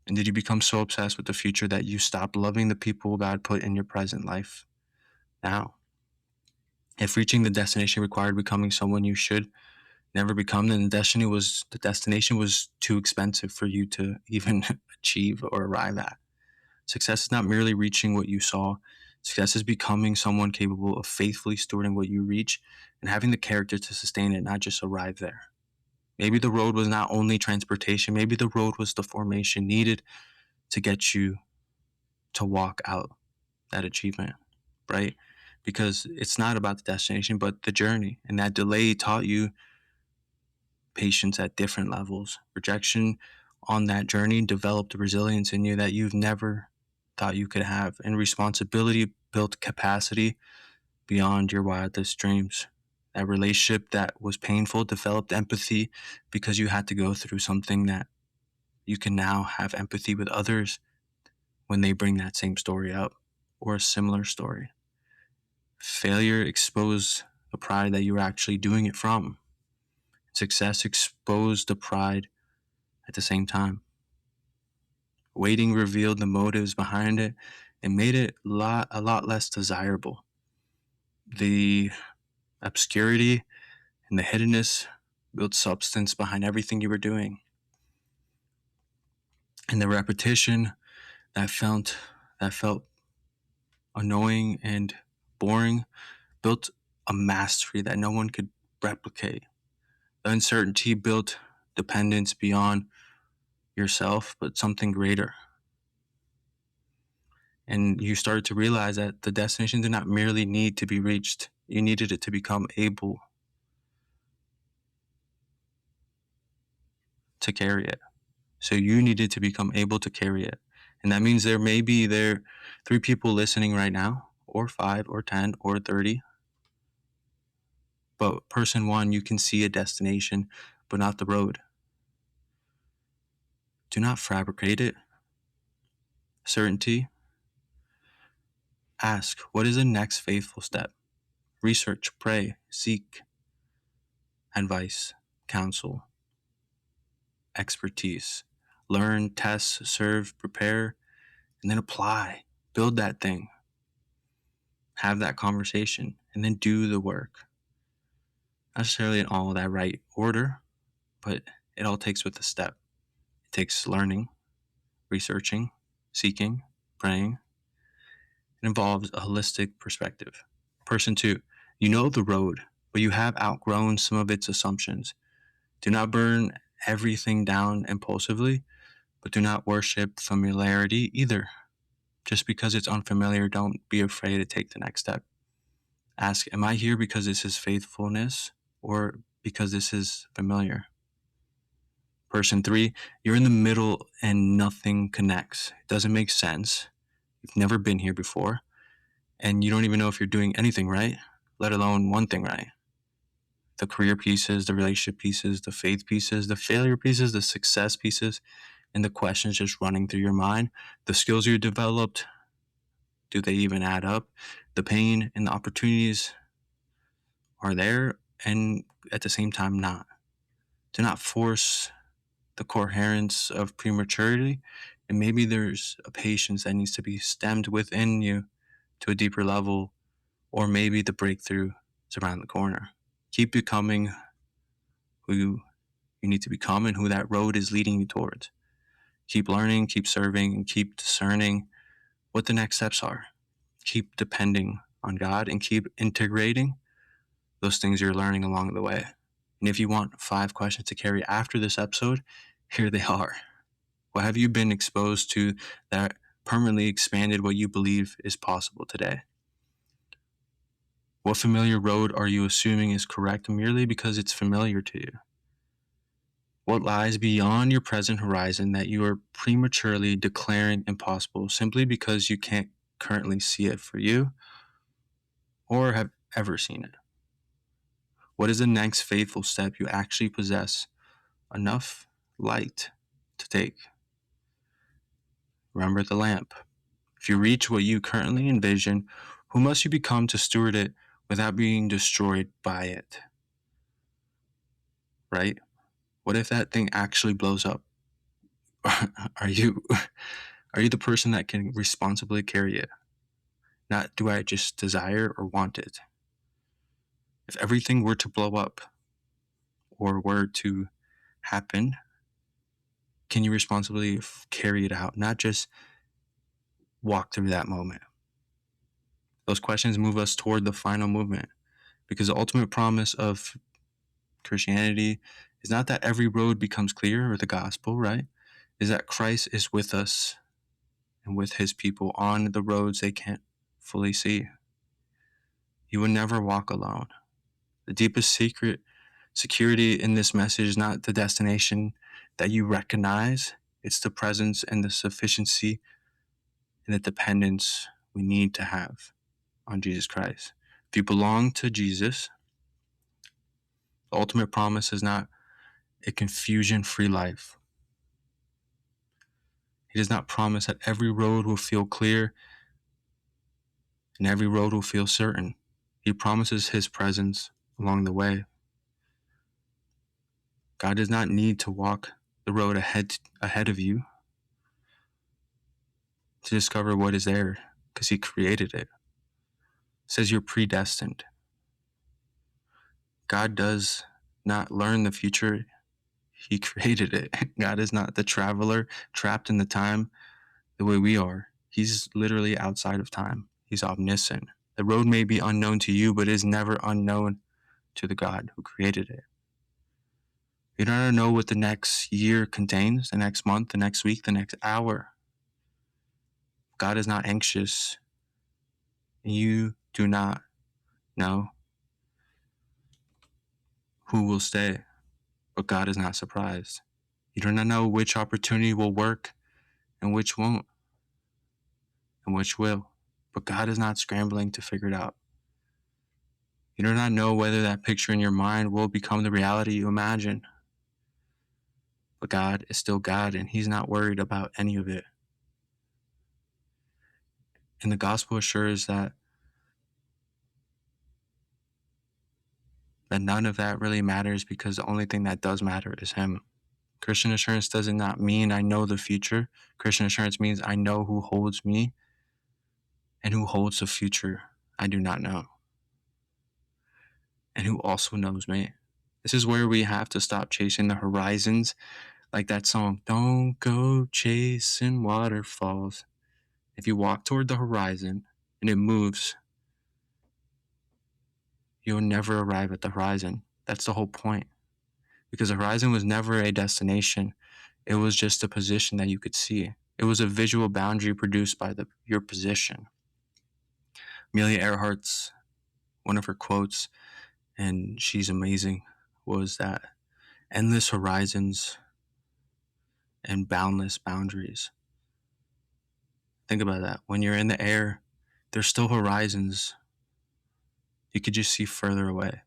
And did you become so obsessed with the future that you stopped loving the people God put in your present life now? If reaching the destination required becoming someone you should never become, then the destination was too expensive for you to even achieve or arrive at. Success is not merely reaching what you saw. Success is becoming someone capable of faithfully stewarding what you reach and having the character to sustain it, not just arrive there. Maybe the road was not only transportation, maybe the road was the formation needed to get you to walk out that achievement, right? Because it's not about the destination, but the journey. And that delay taught you patience at different levels. Rejection on that journey developed resilience in you that you've never thought you could have. And responsibility built capacity beyond your wildest dreams. That relationship that was painful developed empathy because you had to go through something that you can now have empathy with others when they bring that same story up or a similar story. Failure exposed the pride that you were actually doing it from. Success exposed the pride at the same time. Waiting revealed the motives behind it and made it a lot less desirable. The obscurity and the hiddenness built substance behind everything you were doing. And the repetition that felt annoying and boring built a mastery that no one could replicate. The uncertainty built dependence beyond yourself, but something greater. And you started to realize that the destination did not merely need to be reached. You needed it to become able to carry it. So you needed to become able to carry it. And that means there may be 3 people listening right now, or 5, or 10, or 30. But person 1, you can see a destination, but not the road. Do not fabricate it. Certainty. Ask, what is the next faithful step? Research, pray, seek advice, counsel, expertise. Learn, test, serve, prepare, and then apply. Build that thing. Have that conversation, and then do the work. Not necessarily in all that right order, but it all takes with a step. It takes learning, researching, seeking, praying. It involves a holistic perspective. Person 2, you know the road, but you have outgrown some of its assumptions. Do not burn everything down impulsively, but do not worship familiarity either. Just because it's unfamiliar, don't be afraid to take the next step. Ask, am I here because this is faithfulness or because this is familiar? Person 3, you're in the middle and nothing connects. It doesn't make sense. You've never been here before, and you don't even know if you're doing anything right, let alone one thing right. The career pieces, the relationship pieces, the faith pieces, the failure pieces, the success pieces, and the questions just running through your mind. The skills you developed, do they even add up? The pain and the opportunities are there, and at the same time not. Do not force the coherence of prematurity, and maybe there's a patience that needs to be stemmed within you to a deeper level, or maybe the breakthrough is around the corner. Keep becoming who you need to become and who that road is leading you towards. Keep learning, keep serving, and keep discerning what the next steps are. Keep depending on God and keep integrating those things you're learning along the way. And if you want 5 questions to carry after this episode, here they are. What have you been exposed to that permanently expanded what you believe is possible today? What familiar road are you assuming is correct merely because it's familiar to you? What lies beyond your present horizon that you are prematurely declaring impossible simply because you can't currently see it for you or have ever seen it? What is the next faithful step you actually possess enough light to take? Remember the lamp. If you reach what you currently envision, who must you become to steward it without being destroyed by it? Right? What if that thing actually blows up? Are you the person that can responsibly carry it? Not do I just desire or want it? If everything were to blow up or were to happen, can you responsibly carry it out? Not just walk through that moment. Those questions move us toward the final movement, because the ultimate promise of Christianity is not that every road becomes clear, or the gospel, right? Is that Christ is with us and with his people on the roads they can't fully see. You will never walk alone. The deepest security in this message is not the destination that you recognize. It's the presence and the sufficiency and the dependence we need to have on Jesus Christ. If you belong to Jesus, the ultimate promise is not a confusion-free life. He does not promise that every road will feel clear and every road will feel certain. He promises his presence along the way. God does not need to walk the road ahead of you to discover what is there, because he created it. It says you're predestined. God does not learn the future. He created it. God is not the traveler trapped in the time the way we are. He's literally outside of time. He's omniscient. The road may be unknown to you, but is never unknown to the God who created it. You don't know what the next year contains, the next month, the next week, the next hour. God is not anxious. You do not know who will stay, but God is not surprised. You do not know which opportunity will work and which won't, and which will, but God is not scrambling to figure it out. You do not know whether that picture in your mind will become the reality you imagine, but God is still God, and He's not worried about any of it. And the gospel assures that none of that really matters, because the only thing that does matter is Him. Christian assurance does not mean I know the future. Christian assurance means I know who holds me and who holds the future I do not know, and who also knows me. This is where we have to stop chasing the horizons, like that song, "Don't go chasing waterfalls." If you walk toward the horizon and it moves, you'll never arrive at the horizon. That's the whole point, because the horizon was never a destination. It was just a position that you could see. It was a visual boundary produced by your position. Amelia Earhart's, one of her quotes, and she's amazing, was that endless horizons and boundless boundaries. Think about that. When you're in the air, there's still horizons. You could just see further away.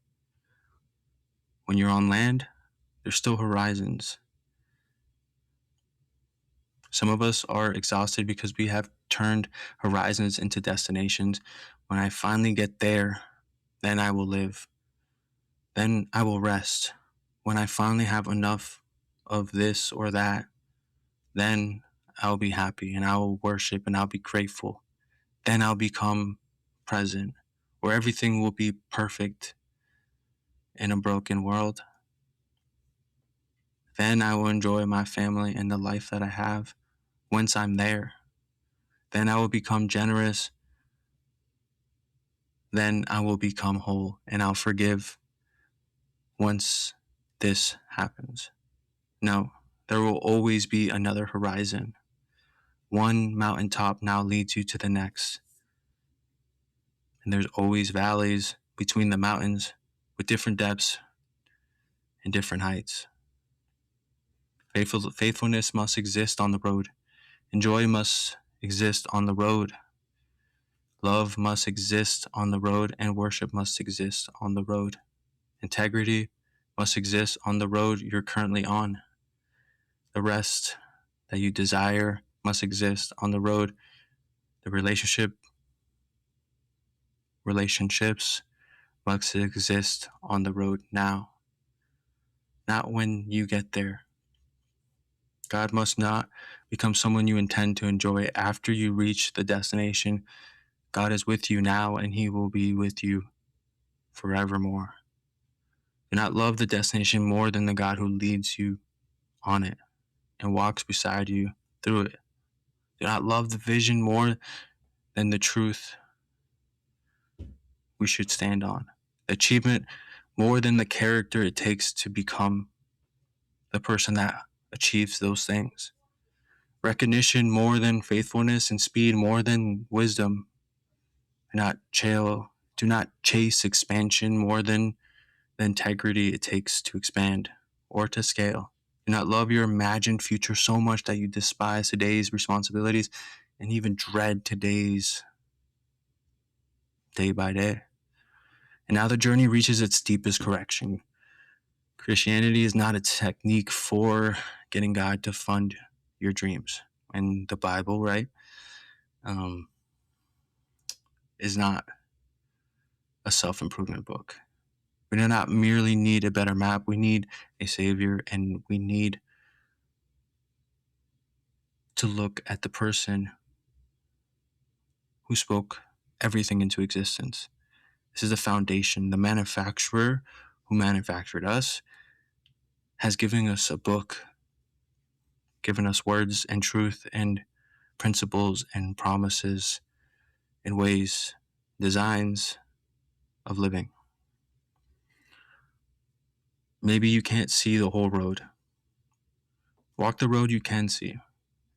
When you're on land, there's still horizons. Some of us are exhausted because we have turned horizons into destinations. When I finally get there, then I will live. Then I will rest. When I finally have enough of this or that, then I'll be happy and I will worship and I'll be grateful. Then I'll become present, where everything will be perfect in a broken world. Then I will enjoy my family and the life that I have once I'm there. Then I will become generous. Then I will become whole and I'll forgive once this happens. No, there will always be another horizon. One mountaintop now leads you to the next. And there's always valleys between the mountains with different depths and different heights. Faithfulness must exist on the road, and joy must exist on the road. Love must exist on the road, and worship must exist on the road. Integrity must exist on the road you're currently on. The rest that you desire must exist on the road. The relationships must exist on the road now, not when you get there. God must not become someone you intend to enjoy after you reach the destination. God is with you now, and He will be with you forevermore. Do not love the destination more than the God who leads you on it and walks beside you through it. Do not love the vision more than the truth we should stand on. The achievement more than the character it takes to become the person that achieves those things. Recognition more than faithfulness, and speed more than wisdom. Do not chase expansion more than the integrity it takes to expand or to scale. Do not love your imagined future so much that you despise today's responsibilities and even dread today's day by day. And now the journey reaches its deepest correction. Christianity is not a technique for getting God to fund your dreams. And the Bible, right, is not a self-improvement book. We do not merely need a better map. We need a savior, and we need to look at the person who spoke everything into existence. This is the foundation, the manufacturer who manufactured us, has given us a book, given us words and truth and principles and promises and ways, designs of living. Maybe you can't see the whole road. Walk the road you can see.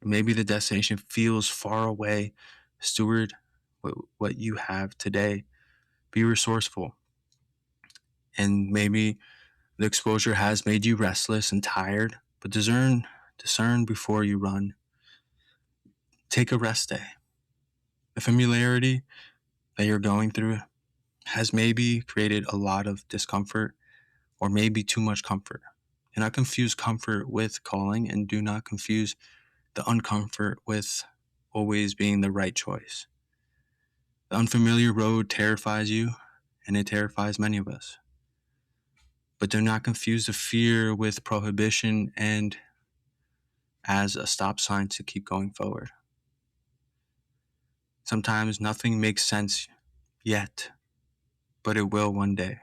Maybe the destination feels far away. Steward what you have today. Be resourceful. And maybe the exposure has made you restless and tired, but discern before you run. Take a rest day. The familiarity that you're going through has maybe created a lot of discomfort or maybe too much comfort. Do not confuse comfort with calling, and do not confuse the uncomfort with always being the right choice. The unfamiliar road terrifies you, and it terrifies many of us. But do not confuse the fear with prohibition and as a stop sign to keep going forward. Sometimes nothing makes sense yet, but it will one day.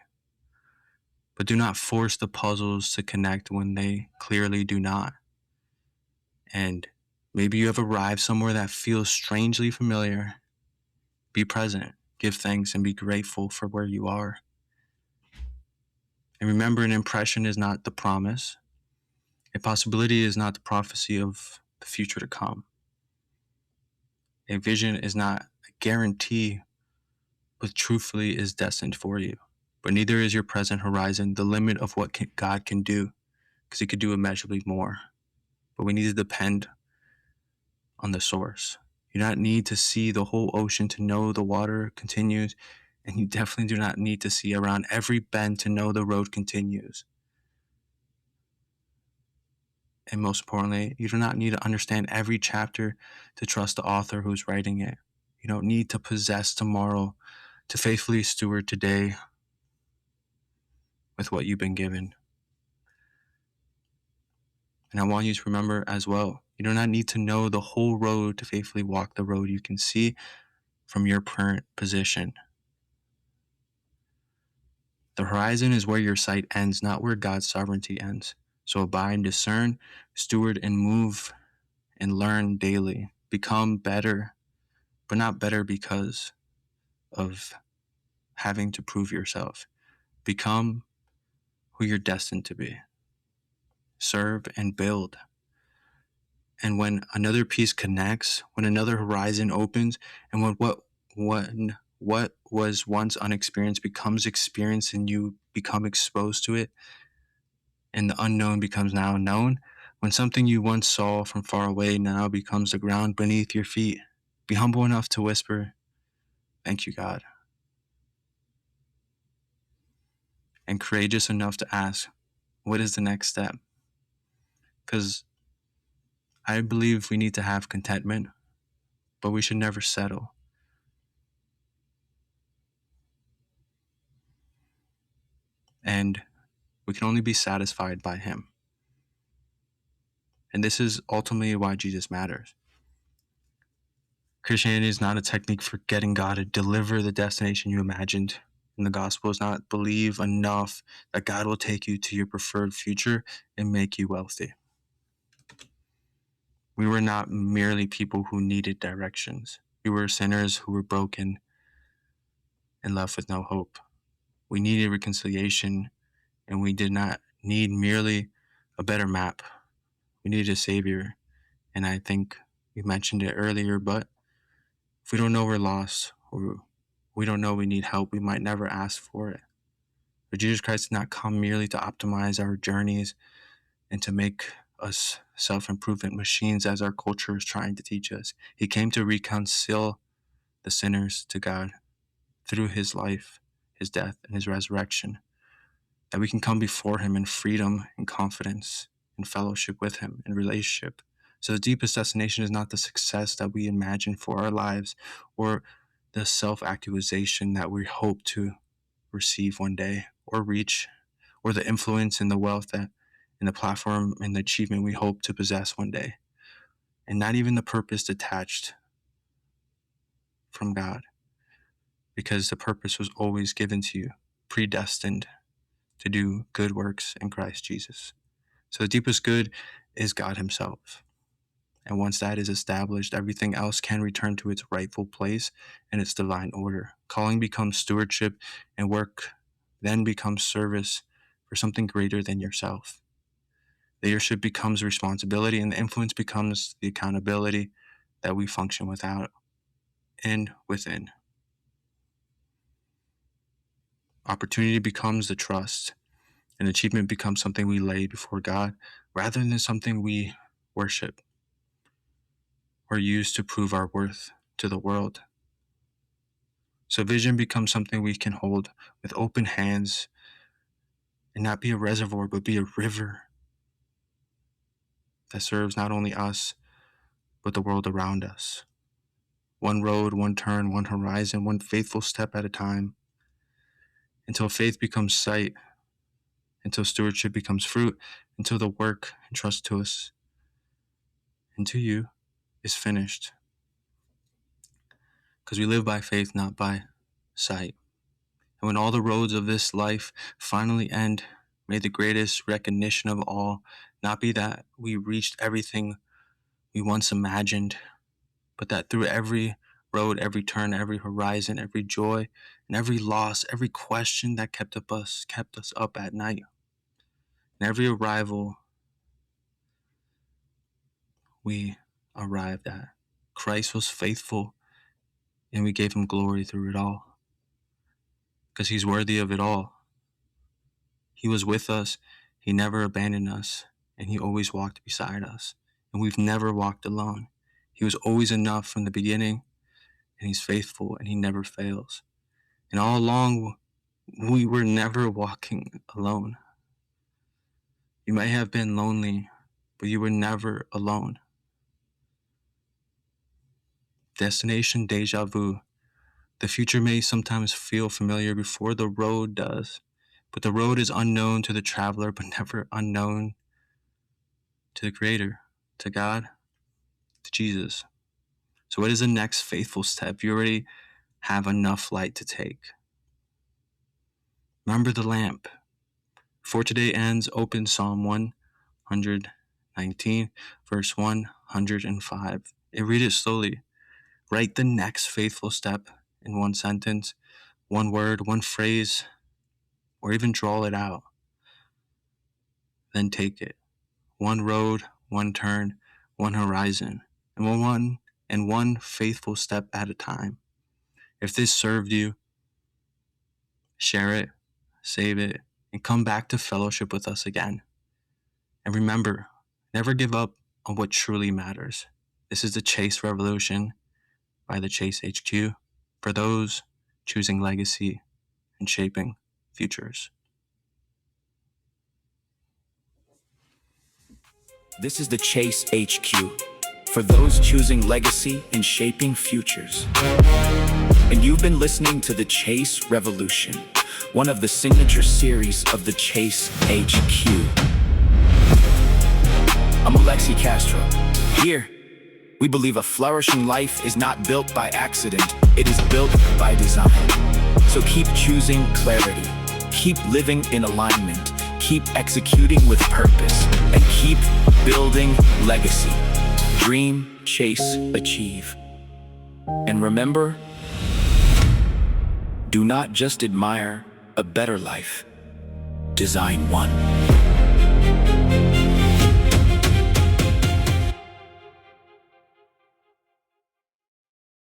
But do not force the puzzles to connect when they clearly do not. And maybe you have arrived somewhere that feels strangely familiar. Be present, give thanks, and be grateful for where you are. And remember, an impression is not the promise. A possibility is not the prophecy of the future to come. A vision is not a guarantee, but truthfully is destined for you. But neither is your present horizon the limit of what God can do, because he could do immeasurably more. But we need to depend on the source. You do not need to see the whole ocean to know the water continues, and you definitely do not need to see around every bend to know the road continues. And most importantly, you do not need to understand every chapter to trust the author who's writing it. You don't need to possess tomorrow to faithfully steward today with what you've been given. And I want you to remember as well, you do not need to know the whole road to faithfully walk the road you can see from your current position. The horizon is where your sight ends, not where God's sovereignty ends. So abide, discern, steward, and move and learn daily. Become better, but not better because of having to prove yourself. Become who you're destined to be. Serve and build. And when another piece connects, when another horizon opens, and when what was once unexperienced becomes experienced and you become exposed to it, and the unknown becomes now known, when something you once saw from far away now becomes the ground beneath your feet, be humble enough to whisper, "Thank you, God." And courageous enough to ask, what is the next step? Because I believe we need to have contentment, but we should never settle. And we can only be satisfied by him. And this is ultimately why Jesus matters. Christianity is not a technique for getting God to deliver the destination you imagined. And the gospel is not believe enough that God will take you to your preferred future and make you wealthy. We were not merely people who needed directions. We were sinners who were broken and left with no hope. We needed reconciliation, and we did not need merely a better map. We needed a savior. And I think we mentioned it earlier, but if we don't know we're lost, or we don't know we need help, we might never ask for it. But Jesus Christ did not come merely to optimize our journeys and to make us self-improvement machines as our culture is trying to teach us. He came to reconcile the sinners to God through his life, his death, and his resurrection, that we can come before him in freedom and confidence and fellowship with him in relationship. So the deepest destination is not the success that we imagine for our lives or the self-actualization that we hope to receive one day or reach, or the influence and the wealth that and the platform and the achievement we hope to possess one day. And not even the purpose detached from God, because the purpose was always given to you, predestined to do good works in Christ Jesus. So the deepest good is God himself. And once that is established, everything else can return to its rightful place and its divine order. Calling becomes stewardship, and work then becomes service for something greater than yourself. Leadership becomes responsibility, and the influence becomes the accountability that we function without and within. Opportunity becomes the trust, and achievement becomes something we lay before God rather than something we worship or use to prove our worth to the world. So vision becomes something we can hold with open hands and not be a reservoir, but be a river that serves not only us, but the world around us. One road, one turn, one horizon, one faithful step at a time, until faith becomes sight, until stewardship becomes fruit, until the work entrusted to us and to you is finished. Because we live by faith, not by sight. And when all the roads of this life finally end, may the greatest recognition of all not be that we reached everything we once imagined, but that through every road, every turn, every horizon, every joy, and every loss, every question that kept us up at night, and every arrival we arrived at, Christ was faithful, and we gave him glory through it all, because he's worthy of it all. He was with us, he never abandoned us, and he always walked beside us, and we've never walked alone. He was always enough from the beginning, and he's faithful, and he never fails. And all along, we were never walking alone. You may have been lonely, but you were never alone. Destination Déjà Vu. The future may sometimes feel familiar before the road does, but the road is unknown to the traveler, but never unknown to the Creator, to God, to Jesus. So what is the next faithful step? You already have enough light to take. Remember the lamp. Before today ends, open Psalm 119, verse 105. And read it slowly. Write the next faithful step in one sentence, one word, one phrase, or even draw it out. Then take it. One road, one turn, one horizon, and one faithful step at a time. If this served you, share it, save it, and come back to fellowship with us again. And remember, never give up on what truly matters. This is the Chase Revolution by TheChaseHQ for those choosing legacy and shaping futures. This is the Chase HQ for those choosing legacy and shaping futures. And you've been listening to the Chase Revolution, one of the signature series of the Chase HQ. I'm Alexi Castro. Here, we believe a flourishing life is not built by accident, it is built by design. So keep choosing clarity, keep living in alignment, keep executing with purpose, and keep building legacy. Dream, chase, achieve. And remember, do not just admire a better life, design one.